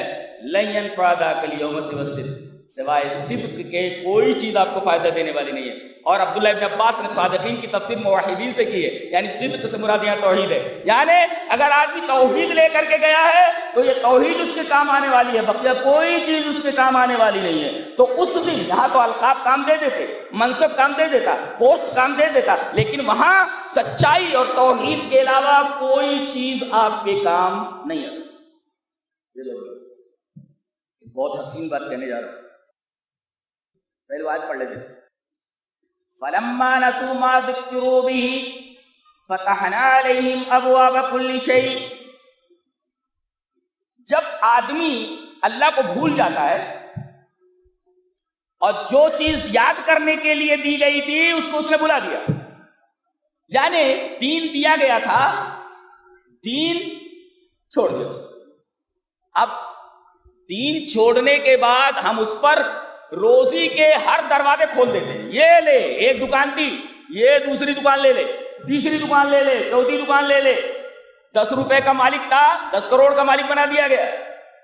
لن ينفع ذاك اليوم سوى الصدق، سوائے صدق کے کوئی چیز آپ کو فائدہ دینے والی نہیں ہے. اور عبداللہ ابن عباس نے صادقین کی تفسیر موحدین سے کی ہے، یعنی صدق سے مراد یہاں توحید ہے. یعنی اگر آدمی توحید لے کر کے گیا ہے تو یہ توحید اس کے کام آنے والی ہے، بقیہ کوئی چیز اس کے کام آنے والی نہیں ہے. تو اس دن یہاں تو القاب کام دے دیتے، منصب کام دے دیتا، پوسٹ کام دے دیتا، لیکن وہاں سچائی اور توحید کے علاوہ کوئی چیز آپ کے کام نہیں آ سکتی. بہت حسین بات کہنے جا رہا ہوں. پہلے آیت پڑھ لیتے. فلما نسوا ما ذکروا به فتحنا علیہم ابواب کل شیء. جب آدمی اللہ کو بھول جاتا ہے اور جو چیز یاد کرنے کے لیے دی گئی تھی اس کو اس نے بھلا دیا، یعنی دین دیا گیا تھا، دین چھوڑ دیا اس کو. اب دین چھوڑنے کے بعد ہم اس پر روزی کے ہر دروازے کھول دیتے ہیں. یہ لے، ایک دکان تھی، یہ دوسری دکان لے لے، تیسری دکان لے لے، چوتھی دکان لے لے. 10 روپے کا مالک تھا 10 کروڑ کا مالک بنا دیا گیا.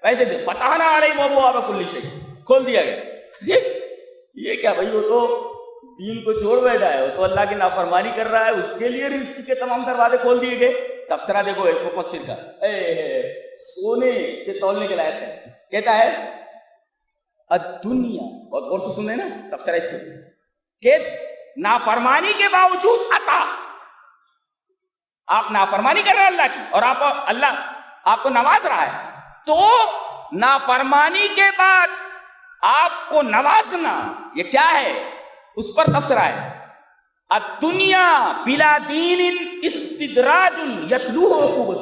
پیسے دے، فتحنا علیہم ابواب کل شیء، کھول دیا گیا. یہ کیا بھائی، وہ تو دین کو چھوڑ بیٹھا ہے، وہ تو اللہ کی نافرمانی کر رہا ہے، اس کے لیے رزق کے تمام دروازے کھول دیے گئے. تفسیرہ دیکھو ایک مفسر کا، سونے سے تولنے کے لائق ہے. کہتا ہے الدنیا، اور غور سے سنیں نا تفسیرہ اس کو، کہ نافرمانی کے باوجود عطا، آپ نافرمانی کر رہے ہیں اللہ کی اور اللہ آپ کو نواز رہا ہے، تو نافرمانی کے بعد آپ کو نوازنا، یہ کیا ہے؟ اس پر تبصرہ ہے، الدنیا بلا دین استدراج یتلوہ عقوبۃ۔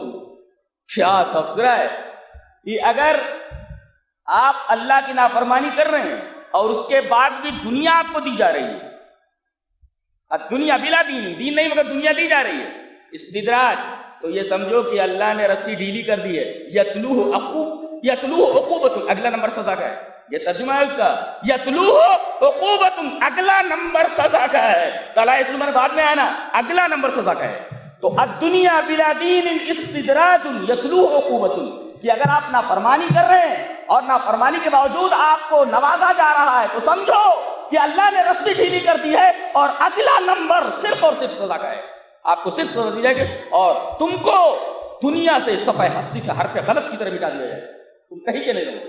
کیا تبصرہ ہے کہ اگر آپ اللہ کی نافرمانی کر رہے ہیں اور اس کے بعد بھی دنیا آپ کو دی جا رہی ہے، الدنیا بلا دین، دین نہیں مگر دنیا دی جا رہی ہے، استدراج، تو یہ سمجھو کہ اللہ نے رسی ڈھیلی کر دی ہے، یتلوہ عقوبۃ، اگلا نمبر سزا کا ہے، یہ ترجمہ ہے اس کا، یتلوہ عقوبۃ، اگلا نمبر سزا کا ہے، تلا یتلو میں بعد میں آیا نا، اگلا نمبر سزا کا ہے۔ تو الدنیا بلا دین استدراج یتلوہ عقوبۃ، کہ اگر آپ نافرمانی کر رہے ہیں اور نافرمانی کے باوجود آپ کو نوازا جا رہا ہے تو سمجھو کہ اللہ نے رسی ڈھیلی کر دی ہے، اور اگلا نمبر صرف اور صرف سزا کا ہے، آپ کو صرف سزا دی جائے گی اور تم کو دنیا سے صفحہ ہستی سے حرف غلط کی طرح مٹا دیا جائے، تم کہیں چلے جاؤ۔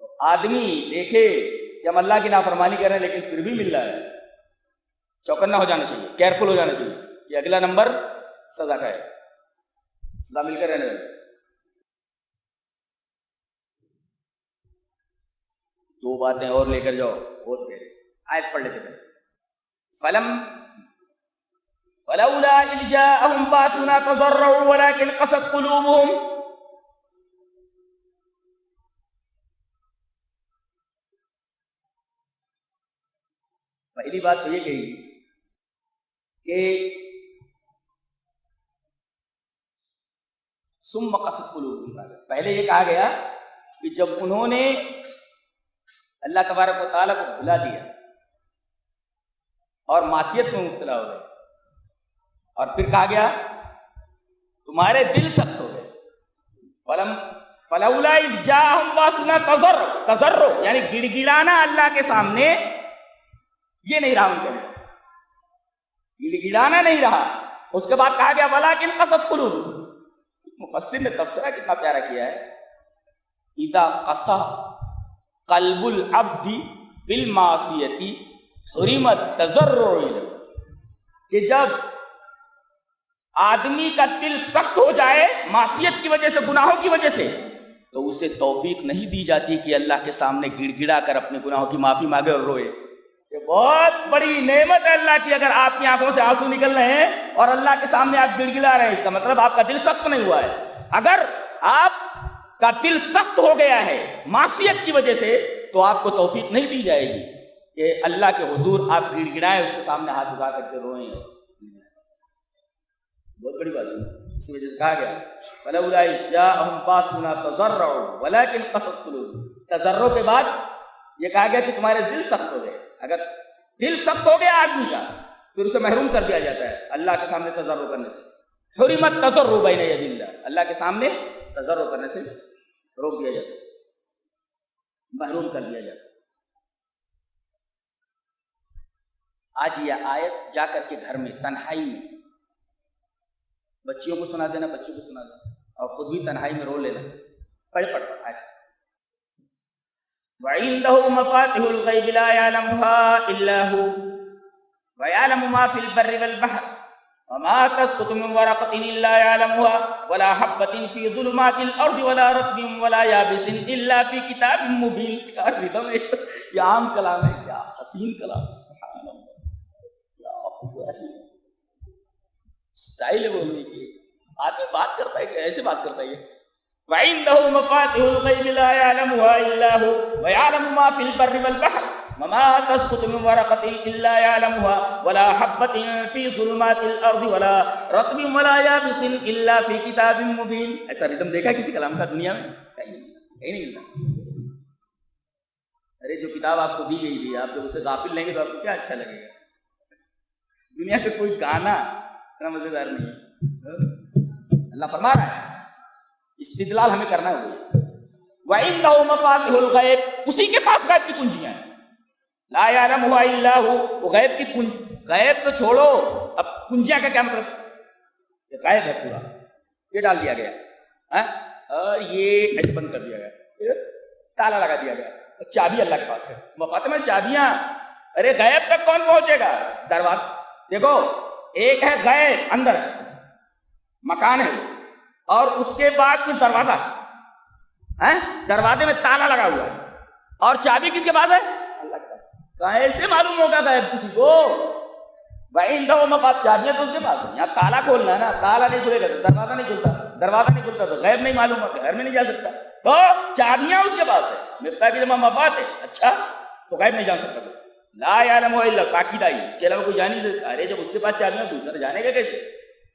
تو آدمی دیکھے کہ ہم اللہ کی نافرمانی کر رہے ہیں لیکن پھر بھی مل رہا ہے، چوکنا ہو جانا چاہیے، کیئرفل ہو جانا چاہیے، یہ اگلا نمبر سزا کا ہے، سزا مل کر رہنے والے۔ دو باتیں اور لے کر جاؤ، اور آیت پڑھ لیتے ہیں، فلولا اذ جاءهم باسنا تضرعوا ولكن قست قلوبهم۔ پہلی بات تو یہ کہی کہ ثم قست قلوبهم، پہلے یہ کہا گیا کہ جب انہوں نے اللہ تبارک و تعالیٰ کو بھلا دیا اور معصیت میں مبتلا ہو گئے، اور پھر کہا گیا تمہارے دل سخت ہو گئے، فلولا اذ جاءهم باسنا تضرع، یعنی گڑ گڑانا اللہ کے سامنے یہ نہیں رہا، ان کے اندر گڑ گڑانا نہیں رہا۔ اس کے بعد کہا گیا ولکن قست قلوبهم۔ مفسر نے تفسیرہ کتنا پیارا کیا ہے، اذا قسا قلب العبد بالمعصیۃ حرم التضرع الیہ، کہ جب آدمی کا دل سخت ہو جائے معصیت کی وجہ سے، گناہوں کی وجہ سے، تو اسے توفیق نہیں دی جاتی کہ اللہ کے سامنے گڑ گڑا کر اپنے گناہوں کی معافی مانگے اور روئے۔ یہ بہت بڑی نعمت ہے اللہ کی، اگر آپ کی آنکھوں سے آنسو نکل رہے ہیں اور اللہ کے سامنے آپ گڑ گڑا رہے ہیں، اس کا مطلب آپ کا دل سخت نہیں ہوا ہے۔ اگر آپ کا دل سخت ہو گیا ہے معصیت کی وجہ سے تو آپ کو توفیق نہیں دی جائے گی کہ اللہ کے حضور آپ گڑ گڑائیں، اس کے سامنے ہاتھ اٹھا کر کے روئیں۔ بہت بڑی بات ہے، اس وجہ سے کہا گیا فلولا اذ جاءهم باسنا تضرعوا ولكن قست قلوبهم۔ تضرع کے بعد یہ کہا گیا کہ تمہارے دل سخت ہو گئے۔ اگر دل سخت ہو گیا آدمی کا پھر اسے محروم کر دیا جاتا ہے اللہ کے سامنے تضرع کرنے سے۔ حرمت تضرع بین ید اللہ، اللہ کے سامنے تضرع کرنے سے روک دیا جاتا ہے، محروم کر دیا جاتا ہے۔ آج یہ آیت جا کر کے گھر میں تنہائی میں بچیوں کو سنا دینا، بچوں کو سنا دینا، اور خود بھی تنہائی میں رو لینا، پڑھ آیت۔ وَعِندَهُ مَفَاتِحُ الْغَيْبِ لَا يَعْلَمُهَا إِلَّا هُوَ وَيَعْلَمُ مَا فِي الْبَرِّ وَالْبَحْرِ وَمَا تَسْقُطُ مِنْ وَرَقَةٍ إِلَّا يَعْلَمُهَا وَلَا حَبَّةٍ فِي ظُلُمَاتِ الْأَرْضِ وَلَا رَطْبٍ وَلَا يَابِسٍ إِلَّا فِي كِتَابٍ مُبِينٍ۔ کیا ردم ہے، کیا عام کلام ہے، کیا حسین کلام، سبحان اللہ، کیا اسٹائل ہے بولنے کی۔ آدمی بات کرتا ہے کہ ایسے بات کرتا ہے۔ وَعِندَهُ مَفَاتِحُ الْغَيْبِ لَا يَعْلَمُهَا إِلَّا هُوَ وَيَعْلَمُ مَا فِي الْبَرِّ وَالْبَحْرِ وَمَا تَسْقُطُ مِنْ وَرَقَةٍ إِلَّا يَعْلَمُهَا وَلَا حَبَّةٍ فِي ظُلُمَاتِ الْأَرْضِ وَلَا رَطْبٍ وَلَا يَابِسٍ إِلَّا فِي كِتَابٍ مُبِينٍ۔ ایسا ردم دیکھا ہے کسی کلام کا دنیا میں؟ کہیں نہیں ملتا۔ ارے جو کتاب آپ کو دی گئی تھی، آپ جب اسے غافل لیں گے تو آپ کو کیا اچھا لگے گا؟ دنیا کا کوئی گانا اتنا مزیدار نہیں ہے۔ اللہ فرما رہا ہے، استدلال ہمیں کرنا ہوگا۔ وَعِندَهُ مَفَاتِحُ الْغَيْبِ، اسی کے پاس غیب کی کنجیاں ہیں۔ لا يَعْلَمُهَا إِلَّا هُوَ، وہ غیب کی غیب تو چھوڑو، اب کنجیاں کا کیا مطلب؟ یہ غیب ہے پورا، یہ ڈال دیا گیا اور یہ ایسے بند کر دیا گیا، تالا لگا دیا گیا، چابی اللہ کے پاس ہے۔ مفاتیح میں چابیاں، ارے غیب تک کون پہنچے گا؟ دروازہ دیکھو، ایک ہے غیب اندر ہے، مکان ہے، اور اس کے بعد پھر دروازہ ہے، دروازے میں تالا لگا ہوا ہے، اور چابی کس کے پاس ہے؟ اللہ کے پاس۔ کیسے معلوم ہوگا غیب کسی کو؟ وَعِندَهُ مَفَاتِحُ، چابیاں تو اس کے پاس ہیں۔ یہاں تالا کھولنا ہے نا، تالا نہیں کھلے گا تو دروازہ نہیں کھلتا، دروازہ نہیں کھلتا تو غیب نہیں معلوم ہوتا، گھر میں نہیں جا سکتا، تو چابیاں اس کے پاس ہے۔ مفتاح کی جمع مفات ہے، اچھا تو غیب نہیں جان سکتا کوئی۔ لا یعلم الا تاکید آئی، اس کے علاوہ کوئی جان نہیں سکتا۔ ارے جب اس کے پاس چابیاں دوسرا جانے گا کیسے؟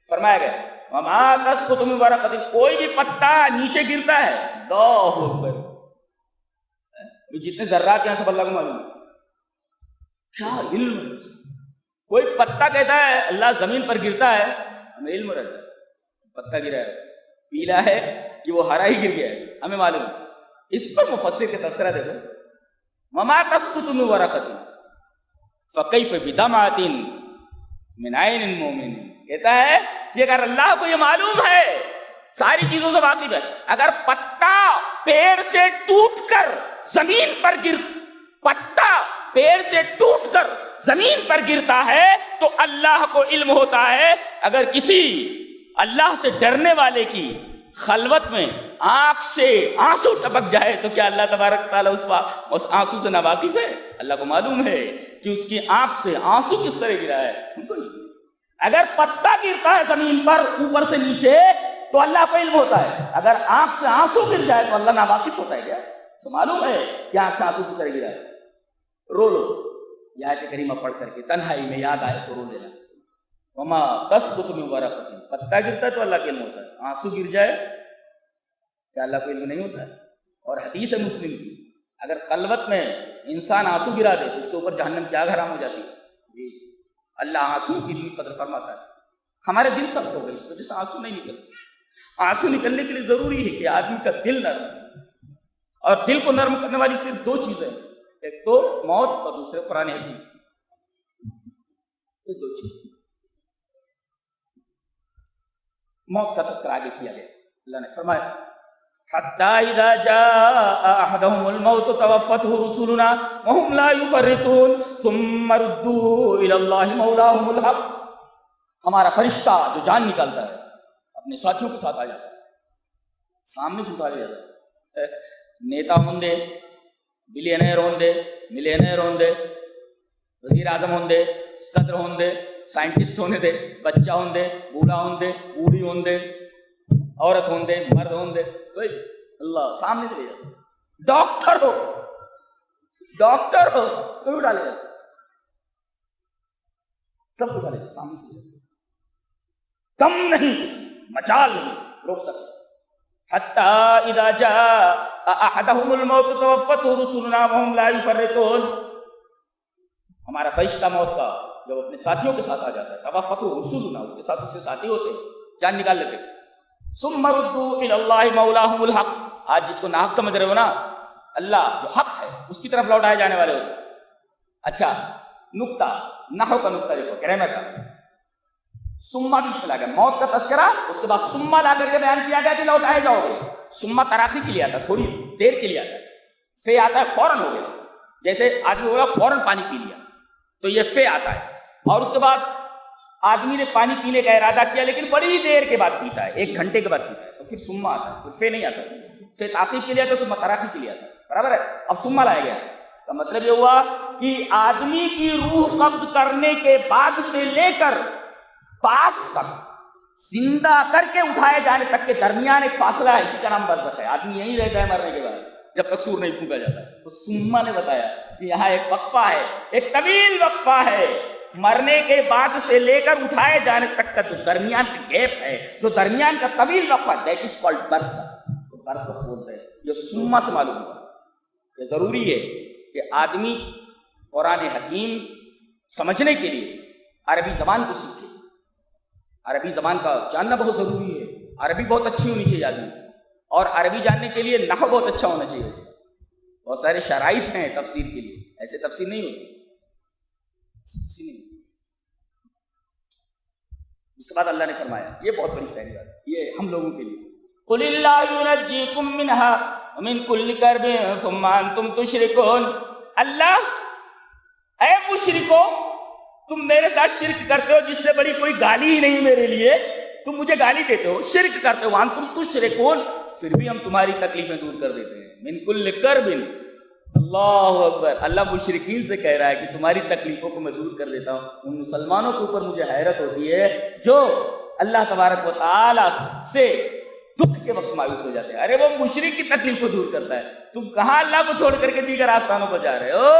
فرمایا گیا وما تسقط من ورقۃ، کوئی بھی پتا نیچے گرتا ہے، اللہ اکبر، جتنے ذرات ہیں سب اللہ کو معلوم ہے، کیا علم ہے۔ کوئی پتا کہتا ہے اللہ زمین پر گرتا ہے، ہمیں علم رہتا ہے پتا گرا ہے، پیلا ہے کہ وہ ہرا ہی گر گیا ہے، ہمیں معلوم ہے۔ اس پر مفسر کے تفسیرہ دیکھو، وما تسقط من ورقۃ فکیف بدمعۃ من عین مؤمن، کہتا ہے کہ اگر اللہ کو یہ معلوم ہے، ساری چیزوں سے واقف ہے، اگر پتا پیڑ سے ٹوٹ کر زمین پر پتا پیڑ سے ٹوٹ کر زمین پر گرتا ہے تو اللہ کو علم ہوتا ہے۔ اگر کسی اللہ سے ڈرنے والے کی خلوت میں آنکھ سے آنسو ٹپک جائے تو کیا اللہ تبارک تعالیٰ اس آنسو سے ناواقف ہے؟ اللہ کو معلوم ہے کہ اس کی آنکھ سے آنسو کس طرح گرا ہے۔ اگر پتا گرتا ہے زمین پر اوپر سے نیچے تو اللہ کو علم ہوتا ہے، اگر آنکھ سے آنسو گر جائے تو اللہ ناواقف ہوتا ہے کیا؟ تو معلوم ہے کہ آنکھ سے آنسو کس طرح گرا ہے۔ رو لو، یہ آیت کریمہ پڑھ کر کے تنہائی میں یاد آئے تو رو لینا۔ وما تسقط من ورقۃ، پتا گرتا ہے تو اللہ کو علم ہوتا ہے، آنسو گر جائے کیا اللہ کو علم نہیں ہوتا ہے؟ اور حدیث مسلم کی، اگر خلوت میں انسان آنسو گرا دے تو اس کے اوپر جہنم کیا حرام ہو جاتی ہے؟ جی اللہ آنسو کی اتنی قدر فرماتا ہے۔ ہمارے دل سخت ہو گئے، اس وجہ سے آنسو نہیں نکلتے۔ آنسو نکلنے کے لیے ضروری ہے کہ آدمی کا دل نرم ہے، اور دل کو نرم کرنے والی صرف دو چیزیں، ایک تو موت اور دوسرے قرآن حکیم، یہ دو چیز۔ موت کا تذکرہ آگے کیا گیا، اللہ نے فرمایا حَتَّى إِذَا جَاءَ أَحَدَهُمُ الْمَوْتُ تَوَفَّتْهُ رُسُلُنَا وَهُمْ لَا يُفَرِّطُونَ ثُمَّ رُدُّوا إِلَى اللَّهِ مَوْلَاهُمُ الْحَقِّ، ہمارا فرشتہ جو جان نکالتا ہے اپنے ساتھیوں کے ساتھ آ جاتا ہے، سامنے سے اٹھا لے جاتا ہے۔ نیتا ہوں دے، بلینئر ہوں دے، ملینئر ہوں دے، وزیر اعظم ہوں دے، صدر ہوں دے، سائنٹسٹ ہونے دے، بچہ ہوں دے، بوڑھا ہوں دے، بوڑھی ہوں دے، عورت ہوں دے، مرد ہوں دے، کوئی اللہ سامنے سے لے جاتا ہے۔ ڈاکٹر ہو، ڈاکٹر ہو، اس کو بھی اٹھا لے جاتا ہے، سب کو اٹھا لے جاتا ہے، سامنے سے لے جاتا ہے، دم نہیں، مجال نہیں روک سکتا۔ حَتَّى إِذَا جَاءَ أَحَدَهُمُ الْمَوْتُ تَوَفَّتْهُ رُسُلُنَا وَهُمْ لَا يُفَرِّطُونَ، ہمارا فرشتہ موت کا جب اپنے ساتھیوں کے ساتھ آ جاتا ہے، توفته رسولنا، اس کے ساتھ اس کے ساتھی ہوتے ہیں، جان نکال لیتے ہیں۔ ثم ردوا الى الله مولاهم الحق، آج جس کو ناحق سمجھ رہے ہو نا، اللہ جو حق ہے اس کی طرف لوٹائے جانے والے ہوتے ہیں۔ اچھا نقطہ نحو کا نقطہ دیکھو، گرامر کا، ثم بیچ میں لا گیا، موت کا تذکرہ، اس کے بعد ثم لا کر کے بیان کیا گیا کہ لوٹائے جاؤ گے۔ ثم تراخی کے لیے آتا ہے، تھوڑی دیر کے لیے آتا ہے، فے آتا ہے فوراً ہو گیا، جیسے آدمی ہو گیا فوراً پانی پی لیا تو یہ فے آتا ہے، اور اس کے بعد آدمی نے پانی پینے کا ارادہ کیا لیکن بڑی دیر کے بعد پیتا ہے، 1 گھنٹے کے بعد پیتا ہے، تو پھر ثم آتا ہے، پھر فے نہیں آتا ہے، فے تعقیب کے لیے آتا ہے، ثم تراخی کے لیے آتا ہے، برابر ہے۔ اب ثم لایا گیا، اس کا مطلب یہ ہوا کہ آدمی کی روح قبض کرنے کے بعد سے لے کر پاس تک، زندہ کر کے اٹھائے جانے تک کے درمیان ایک فاصلہ ہے، اسی کا نام برزخ ہے۔ آدمی یہیں رہتا ہے مرنے کے بعد جب تک سور نہیں پھونکا جاتا ہے۔ تو ثم نے بتایا کہ یہاں ایک وقفہ ہے، ایک طویل وقفہ ہے، مرنے کے بعد سے لے کر اٹھائے جانے تک کا جو درمیان کا گیپ ہے، جو درمیان کا طویل وقفہ، دیٹ از کالڈ برزخ، اس کو برزخ بولتے ہیں۔ یہ ثم سے معلوم ہوا، یہ ضروری ہے کہ آدمی قرآن حکیم سمجھنے کے لیے عربی زبان کو سیکھے، عربی زبان کا جاننا بہت ضروری ہے، عربی بہت اچھی ہونی چاہیے آدمی، اور عربی جاننے کے لیے نحو بہت اچھا ہونا چاہیے۔ اس کا بہت سارے شرائط ہیں تفسیر کے لیے، ایسے تفسیر نہیں ہوتی، اس کے بعد اللہ نے فرمایا، یہ بہت بڑی پہلی بات ہے، یہ ہم لوگوں کے لیے، قُلِ اللَّهُ يُنَجِّيكُم مِّنْهَا وَمِن كُلِّ كَرْبٍ ثُمَّ أَنتُمْ تُشْرِكُونَ، اللہ اے مشرکو تم میرے ساتھ شرک کرتے ہو، جس سے بڑی کوئی گالی ہی نہیں میرے لیے، تم مجھے گالی دیتے ہو، شرک کرتے ہو، وَأَنتُمْ تُشْرِكُونَ، پھر بھی ہم تمہاری تکلیفیں دور کر دیتے ہیں، مِن كُلِّ كَرْبٍ، اللہ اکبر. اللہ مشرکین سے کہہ رہا ہے کہ تمہاری تکلیفوں کو میں دور کر دیتا ہوں. ان مسلمانوں کے اوپر مجھے حیرت ہوتی ہے جو اللہ تبارک و تعالیٰ سے دکھ کے وقت مایوس ہو جاتے ہیں. ارے وہ مشرک کی تکلیف کو دور کرتا ہے, تم کہاں اللہ کو چھوڑ کر کے دیگر آستانوں پر جا رہے ہو؟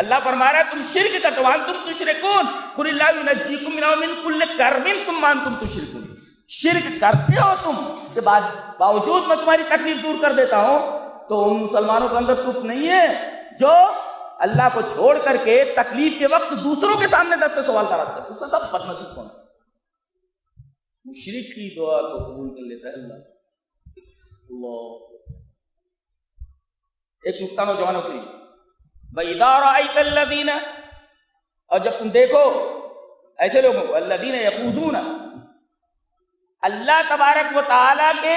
اللہ فرما رہا ہے تم شرک کرتے ہو. تم تشرکون قل اللہ ینجیکم منہ ومن کل کرب ثم انتم تشرکون. شرک کرتے ہو تم, اس کے بعد باوجود میں تمہاری تکلیف دور کر دیتا ہوں. تو ان مسلمانوں کے اندر تف نہیں ہے جو اللہ کو چھوڑ کر کے تکلیف کے وقت دوسروں کے سامنے دست سے سوال دراز کرتے. اس سے سب بد نصیب کون ہے؟ مشرک کی دعا کو قبول کر لیتا ہے اللہ. ایک نکتہ نوجوانوں کے لیے, وَإِذَا رَأَيْتَ الَّذِينَ, اور جب تم دیکھو ایسے لوگوں کو, الَّذِينَ يَخُوضُونَ, اللہ تبارک و تعالیٰ کے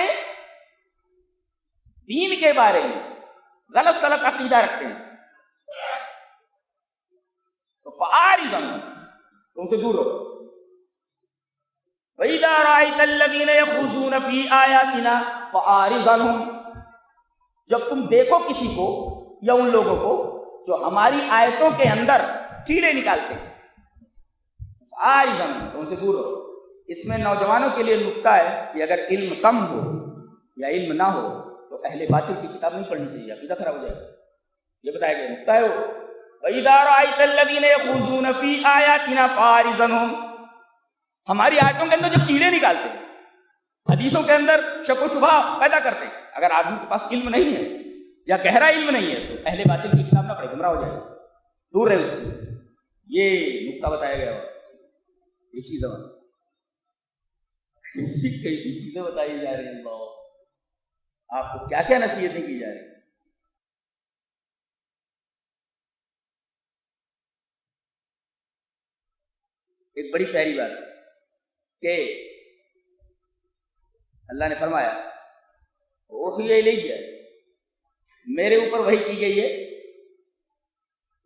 دین کے بارے میں غلط سلط عقیدہ رکھتے ہیں, تو فَآرِضْ عَنْهُمْ, تم سے دور رہو. وَإِذَا رَأَيْتَ الَّذِينَ يَخُوضُونَ فِي آيَاتِنَا فَآرِضْ عَنْهُمْ, جب تم دیکھو کسی کو یا ان لوگوں کو جو ہماری آیتوں کے اندر کیڑے نکالتے ہیں, فَآرِضْ عَنْهُمْ, تم سے دور رہو. اس میں نوجوانوں کے لیے نکتہ ہے کہ اگر علم کم ہو یا علم نہ ہو تو اہل باطل کی کتاب نہیں پڑھنی چاہیے, عقیدہ خراب ہو جائے گا. یہ بتایا گیا نکتہ ہے وہ, وَإِذَا رَأَيْتَ الَّذِينَ يَخُوضُونَ فِي آيَاتِنَا فَآرِضْ عَنْهُمْ, ہماری آیتوں کے اندر جو کیڑے نکالتے ہیں, حدیثوں کے اندر شک و شبہ پیدا کرتے ہیں, اگر آدمی کے پاس علم نہیں ہے یا گہرا علم نہیں ہے تو اہل باطل کی کتاب نہ پڑھے, گمراہ ہو جائے گا, دور رہے اس سے. یہ نکتہ بتایا گیا. یہ چیز کیسی چیزیں بتائی جا رہی ہیں, اللہ آپ کو کیا کیا نصیحتیں کی جا رہی ہیں. ایک بڑی پیاری بات کہ اللہ نے فرمایا اوحی الیہ, میرے اوپر وحی کی گئی ہے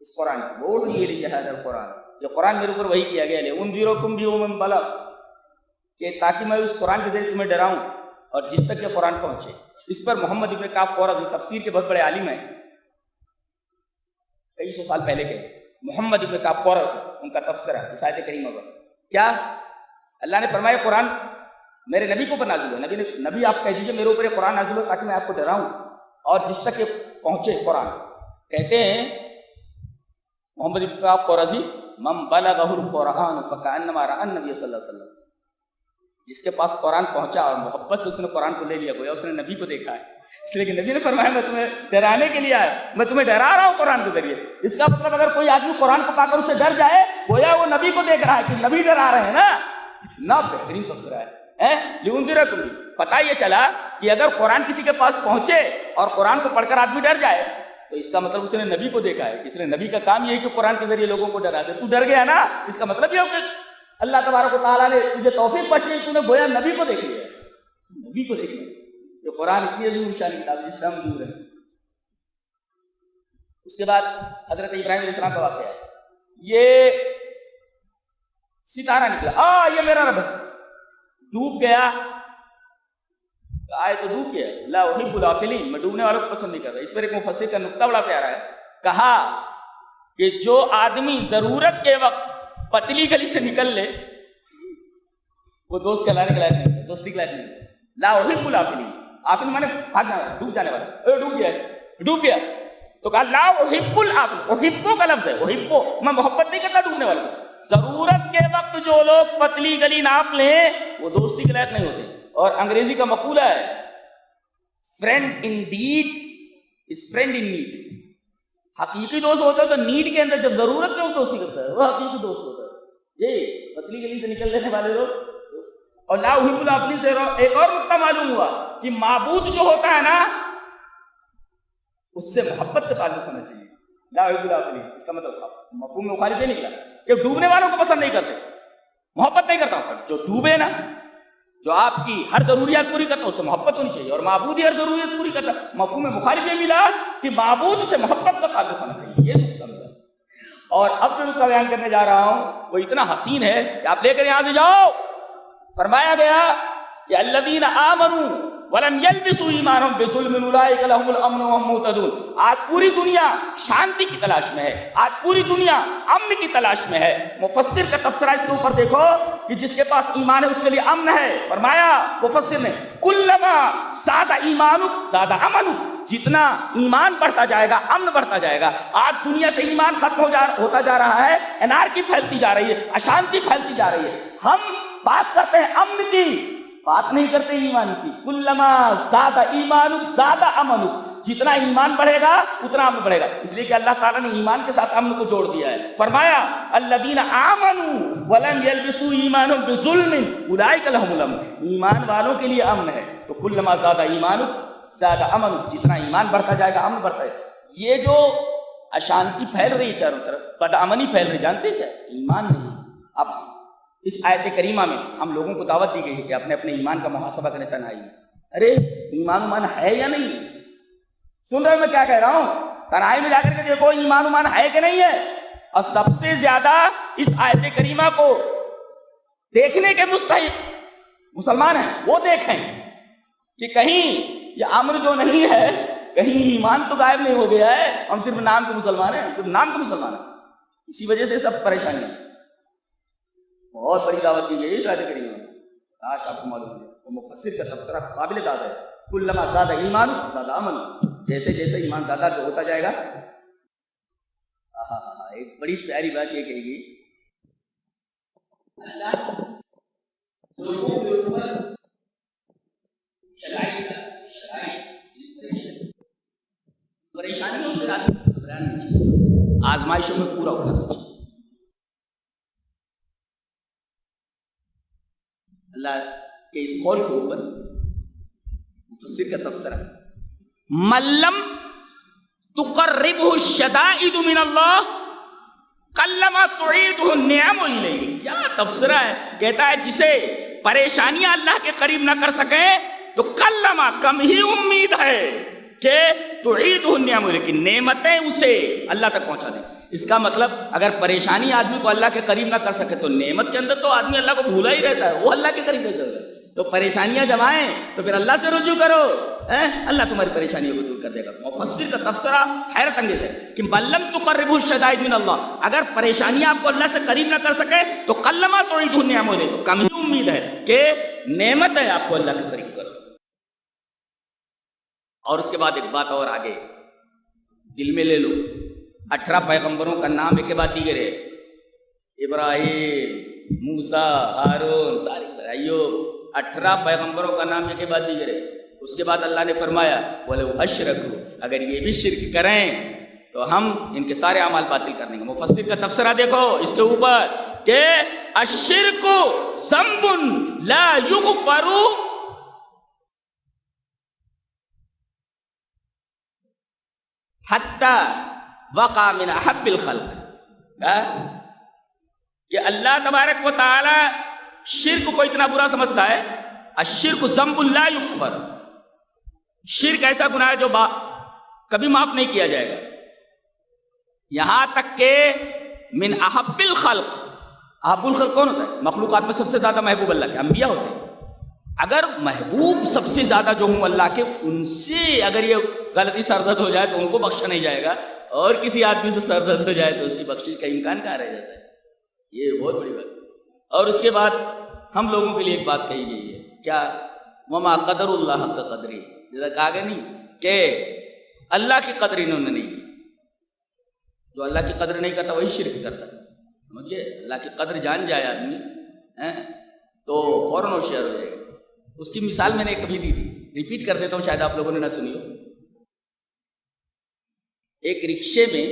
اس قرآن کی. اوحی الیہ ھذا القرآن, یہ قرآن میرے اوپر وحی کیا گیا ہے. انذرکم بہ ومن بلغ, کہ تاکہ میں اس قرآن کے ذریعے تمہیں ڈراؤں اور جس تک یہ قرآن پہنچے. اس پر محمد ابن کعب قرظی تفسیر کے بہت بڑے عالم ہیں, کئی سو سال پہلے کے, محمد ابن کعب قرظی, ان کا تفسیرہ اس آیت کریمہ پر. کیا اللہ نے فرمایا قرآن میرے نبی کے اوپر نازل ہو, نبی آپ کہہ دیجئے میرے اوپر یہ قرآن نازل ہو تاکہ میں آپ کو ڈراؤں اور جس تک یہ پہنچے قرآن. کہتے ہیں محمد ابن کعب قرظی, من بلغہ القرآن فکأنما رأى النبی صلی اللہ علیہ وسلم, جس کے پاس قرآن پہنچا اور محبت سے اس نے قرآن کو لے لیا, گویا اس نے نبی کو دیکھا ہے. اس لیے کہ نبی نے فرمایا میں تمہیں ڈرانے کے لیے آیا, میں تمہیں ڈرا رہا ہوں قرآن کے ذریعے. اس کا مطلب اگر کوئی آدمی قرآن کو پا کر اسے ڈر جائے, گویا وہ نبی کو دیکھ رہا ہے کہ نبی ڈرا رہے ہیں نا. کتنا بہترین تفسیرہ ہے. لِأُنذِرَكُمْ بھی پتہ یہ چلا کہ اگر قرآن کسی کے پاس پہنچے اور قرآن کو پڑھ کر آدمی ڈر جائے تو اس کا مطلب اس نے نبی کو دیکھا ہے. اس نے نبی کا کام یہ ہے کہ قرآن کے ذریعے لوگوں کو ڈرا دے. تو ڈر گیا نا, اس کا مطلب یہ ہو کہ اللہ تبارک و تعالیٰ نے تجھے توفیق بخشی, تو نے گویا نبی کو دیکھ لیا. نبی کو دیکھ لیا. یہ قرآن اتنی عظیم شان کتاب ہے جس سے ہم دور ہیں. اس کے بعد حضرت ابراہیم علیہ السلام کا واقعہ ہے. یہ ستارہ نکلا, یہ میرا رب ہے, ڈوب گیا. آئے تو ڈوب گیا. لا احب الافلین, میں ڈوبنے والوں کو پسند نہیں کرتا. اس پر ایک مفسر کا نکتہ بڑا پیارا ہے. کہا کہ جو آدمی ضرورت کے وقت پتلی گلی سے نکل لے وہ دوست کہلانے کے لائق نہیں ہے, دوستی کے لائق نہیں ہے. لا احب الافلین, آفل مانے بھاگنا والا, ڈوب جانے والا. ڈوب گیا, ڈوب گیا تو کہا لا احب الافل. احبو کا لفظ ہے, احبو, میں محبت نہیں کرتا ڈوبنے والے سے. ضرورت کے وقت جو لوگ پتلی گلی ناپ لیں وہ دوستی کے لائق نہیں ہوتے. اور انگریزی کا مقولہ ہے friend indeed is friend in need. حقیقی دوست ہوتا ہے تو نیڈ کے اندر, جب ضرورت کے وقت دوستی کرتا ہے وہ حقیقی دوست ہوتا ہے. جی پتلی گلی سے نکل لینے والے لوگ. اور لا احب الافلین سے ایک اور نقطہ معلوم ہوا کہ معبود جو ہوتا ہے نا اس سے محبت کا تعلق ہونا چاہیے. لا احب الافلین, اس کا مطلب مفہوم مخالف یہ نکلا کہ ڈوبنے والوں کو پسند نہیں کرتے, محبت نہیں کرتا ہوں. جو ڈوبے نا, جو آپ کی ہر ضروریات پوری کرتا ہے اس سے محبت ہونی چاہیے, اور معبود ہی ہر ضروریات پوری کرتا ہے. مفہوم مخالف یہ ملا کہ معبود سے محبت کا تعلق ہونا چاہیے. یہ نقطہ ملا. اور اب جو نقطہ بیان کرنے جا رہا ہوں وہ اتنا حسین ہے کہ آپ لے کر یہاں سے جاؤ. فرمایا گیا کہ الذین آمنوا ولم يلبسوا ایمانهم بظلم اولئک لهم الامن وهم مهتدون. آج پوری دنیا شانتی کی تلاش میں ہے, آج پوری دنیا امن کی تلاش میں ہے. مفسر کا تفسیرہ اس کے اوپر دیکھو کہ جس کے پاس ایمان ہے اس کے لیے امن ہے. فرمایا مفسر نے کلما زاد ایمانک زاد امنک, جتنا ایمان بڑھتا جائے گا امن بڑھتا جائے گا. آج دنیا سے ایمان ختم ہوتا جا رہا ہے, انارکی پھیلتی جا رہی ہے, اشانتی پھیلتی جا رہی ہے. ہم بات کرتے ہیں امن کی, بات نہیں کرتے ایمان کی. کلما زاد ایمانک زاد امنک, جتنا ایمان بڑھے گا اتنا امن بڑھے گا. اس لیے کہ اللہ تعالیٰ نے ایمان کے ساتھ امن کو جوڑ دیا ہے. فرمایا الذین آمنوا ولم یلبسوا ایمانهم بظلم اولئک لهم الامن, ایمان والوں کے لیے امن ہے. تو کلما زاد ایمانک زاد امنک, جتنا ایمان بڑھتا جائے گا امن بڑھتا ہے. یہ جو اشانتی پھیل رہی ہے چاروں طرف, بدامنی پھیل رہی, جانتے کیا ایمان نہیں. اب اس آیت کریمہ میں ہم لوگوں کو دعوت دی گئی ہے کہ اپنے اپنے ایمان کا محاسبہ کریں تنہائی میں. ارے ایمان ہے یا نہیں ہے؟ سن رہے میں کیا کہہ رہا ہوں؟ تنہائی میں جا کر کے دیکھو ایمان ہے کہ نہیں ہے. اور سب سے زیادہ اس آیت کریمہ کو دیکھنے کے مستحق مسلمان ہیں. وہ دیکھیں کہ کہیں یہ امر جو نہیں ہے, کہیں ایمان تو غائب نہیں ہو گیا ہے. ہم صرف نام کے مسلمان ہیں, صرف نام کے مسلمان ہیں. اسی وجہ سے سب پریشانی ہے. بہت بڑی دعوت دی گئی ہے اس آیت کریمہ میں. کاش آپ کو معلوم ہے. وہ مفسر کا تفسیرہ قابل داد ہے. کلما زاد ایمان زاد امن, جیسے جیسے ایمان زیادہ ہوتا جائے گا. ایک بڑی پیاری بات یہ کہی گئی, اللہ لوگوں کے اوپر پریشانیوں سے گھبرانا چاہیے, آزمائشوں میں پورا اترنا چاہیے. اللہ کے اس قول کے اوپر مفسر کا تفسیرہ ملم تقربہ الشدائد من اللہ کلما تعیدہ النعم الیہ. کیا تفسیرہ ہے؟ کہتا ہے جسے پریشانیاں اللہ کے قریب نہ کر سکیں تو کلما کم ہی امید ہے کہ تعیدہ النعم الیہ, کہ نعمتیں اسے اللہ تک پہنچا دیں. اس کا مطلب اگر پریشانی آدمی کو اللہ کے قریب نہ کر سکے تو نعمت کے اندر تو آدمی اللہ کو بھولا ہی رہتا ہے, وہ اللہ کے قریب رہتا ہے. تو پریشانیاں جب آئیں تو پھر اللہ سے رجوع کرو, اللہ تمہاری پریشانیوں کو دور کر دے گا. مفسر کا تفسیرہ حیرت انگیز ہے کہ بلم تقربہ الشدائد من اللہ, اگر پریشانیاں آپ کو اللہ سے قریب نہ کر سکے تو کلما تعیدہ النعم الیہ, تو کم ہی امید ہے کہ نعمت ہے آپ کو اللہ کے قریب کرو. اور اس کے بعد ایک بات اور آگے دل میں لے لو. 18 پیغمبروں کا نام ایک کے بعد دیگر ہے. ابراہیم, موسیٰ, ہارون, سارے ایوب, 18 پیغمبروں کا نام ایک کے بعد دیگر ہے. اس کے بعد اللہ نے فرمایا وَلَوْ أَشْرَكُوا, اگر یہ بھی شرک کریں تو ہم ان کے سارے اعمال باطل کر دیں گے. مفسر کا تفسیرہ دیکھو اس کے اوپر کہ الشرک ذنب لا یغفر حتی وقع من احب الخلق, کہ اللہ تبارک و تعالی شرک کو اتنا برا سمجھتا ہے. الشرک ذنب لا یغفر, شرک ایسا گناہ ہے جو کبھی معاف نہیں کیا جائے گا. یہاں تک کہ من احب الخلق, احب الخلق کون ہوتا ہے؟ مخلوقات میں سب سے زیادہ محبوب اللہ کے انبیاء ہوتے ہیں. اگر محبوب سب سے زیادہ جو ہوں اللہ کے, ان سے اگر یہ غلطی سرزد ہو جائے تو ان کو بخشا نہیں جائے گا, اور کسی آدمی سے سرزد ہو جائے تو اس کی بخشش کا امکان کہاں رہ جاتا ہے. یہ بہت بڑی بات ہے. اور اس کے بعد ہم لوگوں کے لیے ایک بات کہی گئی ہے, کیا وما قدر اللہ حق قدری, جیسا کہا گیا نہیں کہ اللہ کی قدر انہوں نے نہیں کی. جو اللہ کی قدر نہیں کرتا وہی شرک کرتا ہے. سمجھئے, اللہ کی قدر جان جائے آدمی تو فوراً ہوشیار ہو جائے گا. اس کی مثال میں نے کبھی دی تھی, ریپیٹ کر دیتا ہوں, شاید آپ لوگوں نے نہ سنی ہو. ایک رکشے میں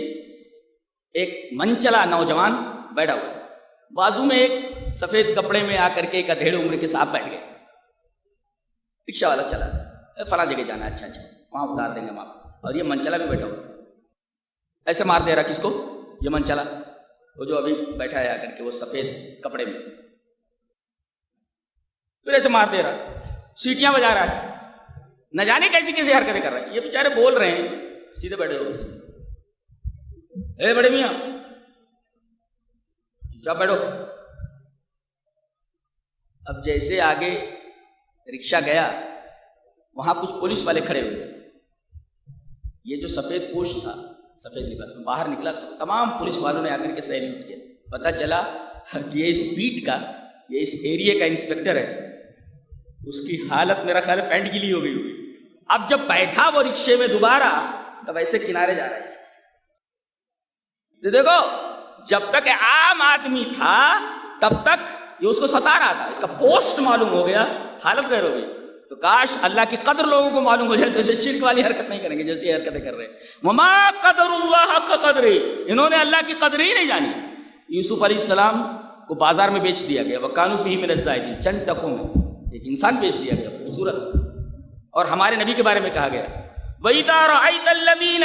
ایک منچلا نوجوان بیٹھا ہوا, بازو میں ایک سفید کپڑے میں آ کر کے ایک ادھیڑ عمر کے صاحب بیٹھ گئے. رکشہ والا چلا فلاں جگہ جانا ہے, اچھا اچھا وہاں اتار دیں گے ہم آپ. اور یہ منچلا بھی بیٹھا ہوا, ایسے مار دے رہا کس کو؟ یہ منچلا, وہ جو ابھی بیٹھا ہے آ کر کے وہ سفید کپڑے میں, پھر ایسے مار دے رہا, سیٹیاں بجا رہا ہے, نہ جانے کیسی کیسی حرکتیں کر رہا ہے. یہ بیچارے بول رہے ہیں, سیدھے بیٹھے ہو, اے بڑے میاں چپ چاپ بیٹھو. اب جیسے آگے رکشہ گیا وہاں کچھ پولیس والے کھڑے ہوئے تھے. یہ جو سفید پوش تھا سفید لباس میں باہر نکلا تو تمام پولیس والوں نے آ کر کے سیلیوٹ کیا. پتہ چلا کہ یہ اس بیٹ کا، یہ اس ایریے کا انسپکٹر ہے. اس کی حالت میرا خیال ہے پینٹ گیلی ہو گئی ہوگی. اب جب بیٹھا وہ رکشے میں دوبارہ تب ایسے کنارے جا رہا ہے. تو دیکھو جب تک عام آدمی تھا تب تک یہ اس کو ستا رہا تھا. اس کا پوسٹ معلوم ہو گیا حالت غیر ہو گئی. تو کاش اللہ کی قدر لوگوں کو معلوم ہو جائے تو ایسے شرک والی حرکت نہیں کریں گے جیسی حرکتیں کر رہے ہیں. وما قدر اللہ حق قدرہ، انہوں نے اللہ کی قدر ہی نہیں جانی. یوسف علیہ السلام کو بازار میں بیچ دیا گیا. وکانوا فیہ من الزاہدین، چند ٹکوں میں ایک انسان بیچ دیا گیا خوبصورت. اور ہمارے نبی کے بارے میں کہا گیا وَإِذَا رَأَيْتَ الَّذِينَ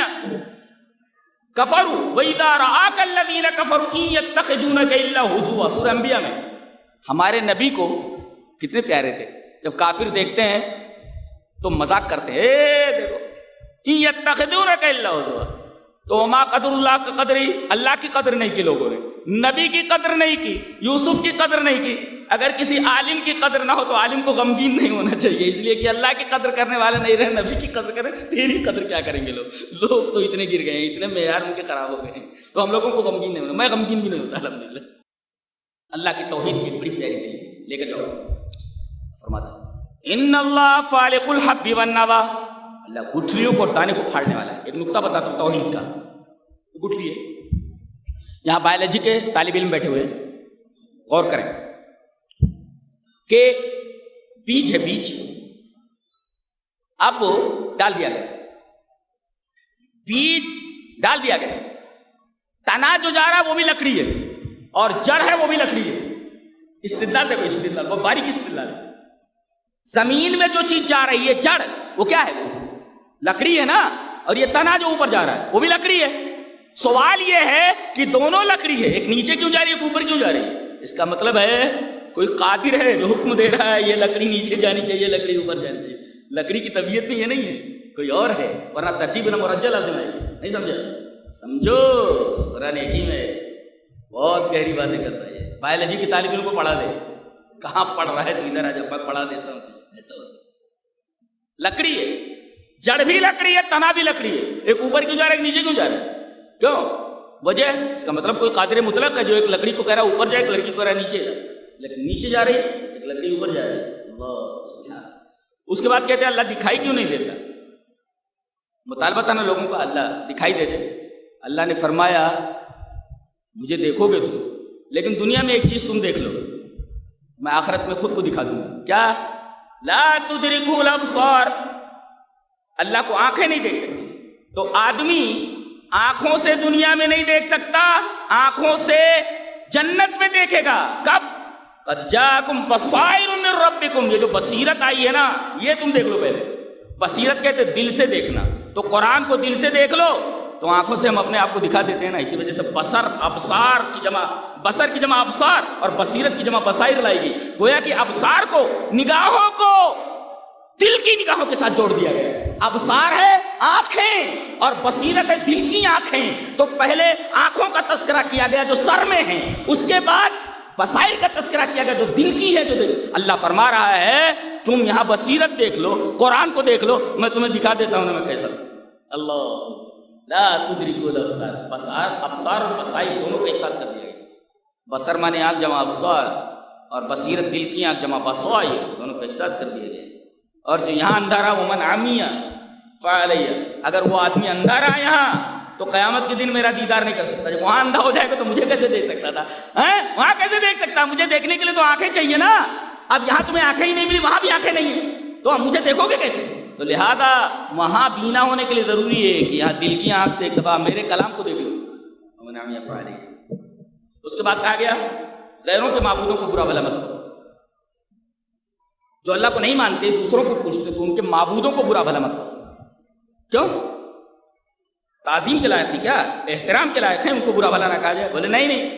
كَفَرُوا وَإِذَا رَآكَ الَّذِينَ كَفَرُوا إِن يَتَّخِذُونَكَ إِلَّا هُزُوًا. سورہ انبیاء میں ہمارے نبی کو کتنے پیارے تھے. جب کافر دیکھتے ہیں تو مذاق کرتے ہیں، اے دیکھو إِن يَتَّخِذُونَكَ إِلَّا هُزُوًا. تو ما قدر اللہ کی قدر، اللہ کی قدر نہیں کی لوگوں نے، نبی کی قدر نہیں کی، یوسف کی قدر نہیں کی. اگر کسی عالم کی قدر نہ ہو تو عالم کو غمگین نہیں ہونا چاہیے، اس لیے کہ اللہ کی قدر کرنے والے نہیں رہے، نبی کی قدر کریں. تیری قدر کیا کریں گے لوگ تو اتنے گر گئے ہیں، اتنے معیار ان کے خراب ہو گئے ہیں، تو ہم لوگوں کو غمگین نہیں ہونا. میں غمگین بھی نہیں ہوتا الحمدللہ. اللہ کی توحید کی بڑی پیاری دلیل لے کر جاؤ. فرماتا ان اللہ فالق الحب والنوى، اللہ گٹھلیوں کو اور دانے کو پھاڑنے والا ہے. ایک نقطہ بتاتا ہوں توحید کا. گٹھلی ہے، یہاں بایولوجی کے طالب علم بیٹھے ہوئے ہیں، غور کریں کہ بیج ہے، بیج اب ڈال دیا گیا، بیج ڈال دیا گیا، تنا جو جا رہا ہے وہ بھی لکڑی ہے اور جڑ ہے وہ بھی لکڑی ہے. استدلال دیکھو، استدلال وہ باریک استدلال ہے. زمین میں جو چیز جا رہی ہے جڑ، وہ کیا ہے؟ لکڑی ہے نا. اور یہ تنا جو اوپر جا رہا ہے وہ بھی لکڑی ہے. سوال یہ ہے کہ دونوں لکڑی ہے، ایک نیچے کیوں جا رہی ہے ایک اوپر کیوں جا رہی ہے؟ اس کا مطلب ہے کوئی قادر ہے جو حکم دے رہا ہے یہ لکڑی نیچے جانی چاہیے لکڑی اوپر جانی چاہیے. لکڑی کی طبیعت میں یہ نہیں ہے، کوئی اور ہے، ورنہ ترجیح بنا مرجع لازم ہے. نہیں سمجھا؟ سمجھو قرآن حکیم ہے، بہت گہری باتیں کرتا ہے. بایولوجی کی طالب علم کو پڑھا دے، کہاں پڑھ رہا ہے تو ادھر آ جا، میں پڑھا دیتا ہوں. ایسا ہوتا ہے. لکڑی ہے، جڑ بھی لکڑی ہے، تنا بھی لکڑی ہے. ایک اوپر کیوں جا رہا ہے ایک نیچے کیوں جا رہا ہے؟ کیوں؟ وجہ اس کا مطلب کوئی قادر مطلق ہے جو ایک لکڑی کو کہہ رہا ہے اوپر جائے، ایک لکڑی کو کہہ رہا ہے نیچے جائے. لیکن نیچے جا رہی ہے ایک لکڑی اوپر جا رہی ہے. اللہ. اس کے بعد کہتے ہیں اللہ دکھائی کیوں نہیں دیتا؟ مطالبہ تھا نا لوگوں کا اللہ دکھائی دے دے. اللہ نے فرمایا مجھے دیکھو گے تم، لیکن دنیا میں ایک چیز تم دیکھ لو، میں آخرت میں خود کو دکھا دوں گا. کیا؟ لا تدرکہ الابصار، اللہ کو آنکھیں نہیں دیکھ سکتی. تو آدمی آنکھوں سے دنیا میں نہیں دیکھ سکتا، آنکھوں سے جنت میں دیکھے گا. کب؟ قد جاءکم بصائر من ربکم، یہ جو بصیرت آئی ہے نا یہ تم دیکھ لو. پہلے بصیرت کہتے دل سے دیکھنا، تو قرآن کو دل سے دیکھ لو تو آنکھوں سے ہم اپنے آپ کو دکھا دیتے ہیں نا. اسی وجہ سے بصر ابصار کی جمع، بصر کی جمع ابصار اور بصیرت کی جمع بصائر لائی گئی. گویا کہ ابصار کو، نگاہوں کو دل کی نگاہوں کے ساتھ جوڑ دیا گیا. ابصار ہے آنکھیں اور بصیرت ہے دل کی آنکھیں. تو پہلے آنکھوں کا تذکرہ کیا گیا جو سر میں ہیں، اس کے بعد بصائر کا تذکرہ کیا گیا جو دل کی ہے. جو اللہ فرما رہا ہے تم یہاں بصیرت دیکھ لو، قرآن کو دیکھ لو، میں تمہیں دکھا دیتا ہوں. میں کہتا ہوں اللہ لا تدرکہ الابصار، بصار ابصار اور بصائر دونوں کو ایک ساتھ کر دیا گیا. بصر مانے آنکھ جمع ابصار اور بصیرت دل کی آنکھ جمع بصائر، دونوں کو ایک ساتھ کر دیا گیا. اور جو یہاں اندھا رہا ومن عمی فعلیہ، اگر وہ آدمی اندھا رہا یہاں تو قیامت کے دن میرا دیدار نہیں کر سکتا. جب وہاں اندھا ہو جائے گا تو مجھے کیسے دیکھ سکتا تھا؟ وہاں کیسے دیکھ سکتا؟ مجھے دیکھنے کے لیے تو آنکھیں چاہیے نا. اب یہاں تمہیں آنکھیں ہی نہیں ملی، وہاں بھی آنکھیں نہیں ہیں، تو اب مجھے دیکھو گے کیسے؟ تو لہذا وہاں بینا ہونے کے لیے ضروری ہے کہ یہاں دل کی آنکھ سے ایک دفعہ میرے کلام کو دیکھ لو. اس کے بعد کہا گیا غیروں کے معبودوں کو برا بھلا مت کرو. جو اللہ کو نہیں مانتے دوسروں کو پوچھتے تو ان کے معبودوں کو برا بھلا مت کرو. کیوں؟ تعظیم کے لائق ہے کیا؟ احترام کے لائق ہے، ان کو برا بھلا نہ کہا جائے. بولے نہیں،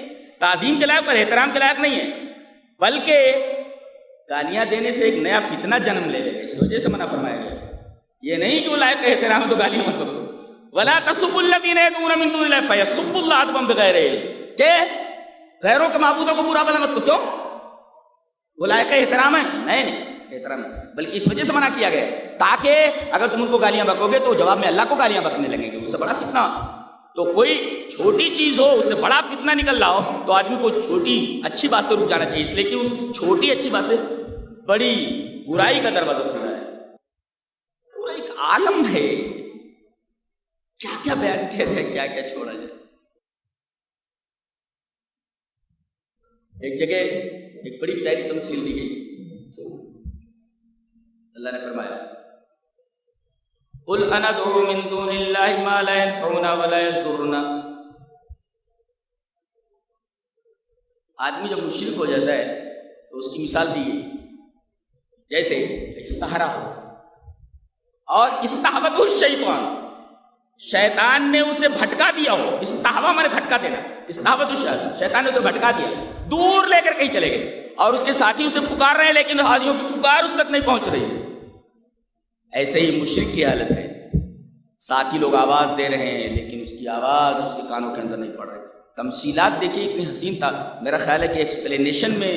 تعظیم کے لائق اور احترام کے لائق نہیں ہے، بلکہ گالیاں دینے سے ایک نیا فتنہ جنم لے لے گا، اس وجہ سے منع فرمایا گیا. یہ نہیں کہ وہ لائق احترام تو گالیاں مت کرو. ولا تسبوا الذین يدعون من دون اللہ فیسبوا اللہ عدوا بغیر علم، کہ غیروں کے معبودوں کو برا بھلا مت کرو. کیوں؟ وہ لائق احترام ہے؟ نہیں، احترام نہیں، بلکہ اس وجہ سے منع کیا گیا تاکہ اگر تم ان کو گالیاں بکو گے تو جواب میں اللہ کو گالیاں بکنے لگیں گے، اس سے بڑا فتنہ۔ تو کوئی چھوٹی چیز ہو اس سے بڑا فتنہ نکل رہا ہو تو آدمی کو چھوٹی اچھی بات سے رک جانا چاہیے، اس لیے کہ اس چھوٹی اچھی بات سے بڑی برائی کا دروازہ کھلا ہے۔ پورا ایک عالم ہے، کیا کیا بیان کیا جائے، کیا کیا چھوڑا جائے۔ ایک جگہ ایک بڑی پیاری تمثیل دی گئی، اللہ نے فرمایا قل اندعو من دون اللہ ما لا ينفعنا ولا يضرنا۔ آدمی جب مشرک ہو جاتا ہے تو اس کی مثال دی گئی جیسے ایک صحرا ہو اور استحوذہ الشیطان، شیطان نے اسے بھٹکا دیا ہو، استحوا مانے بھٹکا دینا، استحوذہ شیطان نے اسے بھٹکا دیا، دور لے کر کہیں چلے گئے اور اس کے ساتھی اسے پکار رہے ہیں لیکن حاجیوں کی پکار اس تک نہیں پہنچ رہی ہے۔ ایسے ہی مشرک کی حالت ہے، ساتھی لوگ آواز دے رہے ہیں لیکن اس کی آواز اس کے کانوں کے اندر نہیں پڑ رہی۔ تمثیلات دیکھیے اتنی حسین تھا، میرا خیال ہے کہ ایکسپلینیشن میں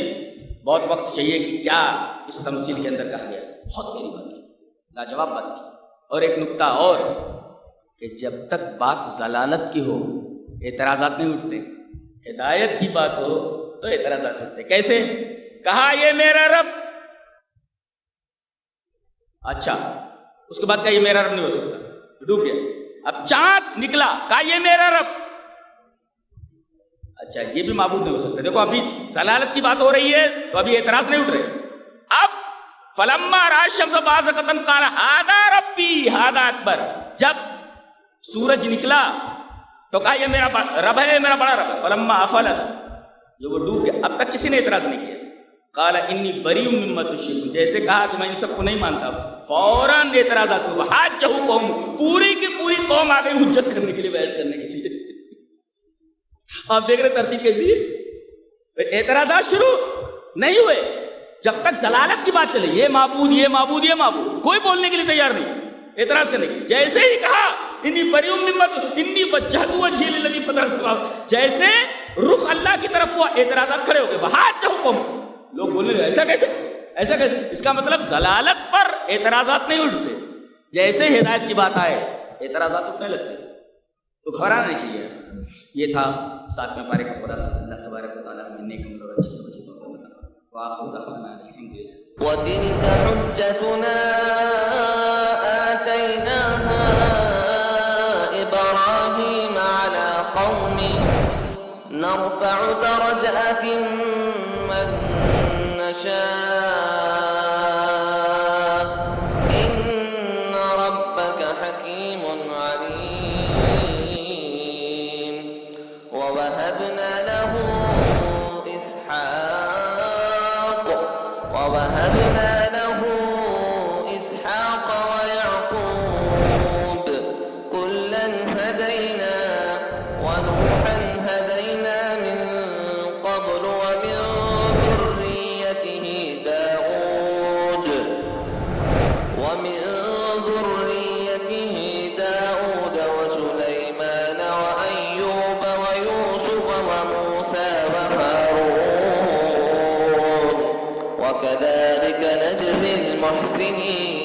بہت وقت چاہیے کہ کیا اس تمثیل کے اندر کہا گیا، بہت پیاری بات ہے، لاجواب بات ہے۔ اور ایک نکتہ اور کہ جب تک بات ضلالت کی ہو اعتراضات نہیں اٹھتے، ہدایت کی بات ہو تو اعتراضات اٹھتے۔ کیسے؟ کہا یہ میرا رب، اچھا اس کے بعد کہا یہ میرا رب نہیں ہو سکتا، ڈوب گیا۔ اب چاند نکلا، کہا یہ میرا رب، اچھا یہ بھی معبود نہیں ہو سکتا۔ دیکھو ابھی ضلالت کی بات ہو رہی ہے تو ابھی اعتراض نہیں اٹھ رہے۔ اب فلما رأى الشمس بازغة قال هذا ربي هذا اکبر، جب سورج نکلا تو کہا یہ میرا رب ہے، میرا بڑا رب ہے۔ فلما افلت، جو وہ ڈوب گیا، اب تک کسی نے اعتراض نہیں کیا۔ قال انی بریء مما تشرکون، جیسے کہا کہ میں ان سب کو نہیں مانتا، فوراً اعتراضات ہوئے۔ حاجہ قوم، پوری کی پوری قوم آ گئی حجت کرنے کے لیے، بحث کرنے کے لیے۔ آپ دیکھ رہے ترتیب کیسی ہے، اعتراضات شروع نہیں ہوئے جب تک ضلالت کی بات چلے، یہ معبود یہ معبود یہ معبود، کوئی بولنے کے لیے تیار نہیں، اعتراض کرنے کے لیے۔ جیسے ہی کہا انی بریء مما انی وجہت وجہی للذی فطر السماوات، جیسے رخ اللہ کی طرف ہوا، اعتراضات کھڑے ہو گئے۔ حاجہ قوم، لوگ بولنے لگے ایسا کیسے، ایسا کیسے؟ اس کا مطلب ضلالت پر اعتراضات نہیں اٹھتے، جیسے ہدایت کی بات آئے اعتراضات اٹھنے لگتے، تو گھبرانا نہیں چاہیے۔ یہ تھا 7ویں پارے کا خلاصہ۔ اللہ تبارک و تعالیٰ ہمیں نیک عمل اور اچھی سمجھ عطا فرمائے۔ وآخر دعوانا الحمدللہ۔ وتلك حجتنا آتيناها إبراهيم على قومه نرفع درجات من نشاء إن ربك حكيم عليم ووهبنا له إسحاق ويعقوب كلا هدينا ونوحا هدينا من قبل ومن ذريته داود وسليمان وأيوب ويوسف وموسى وهارون وكذلك نجزي المحسنين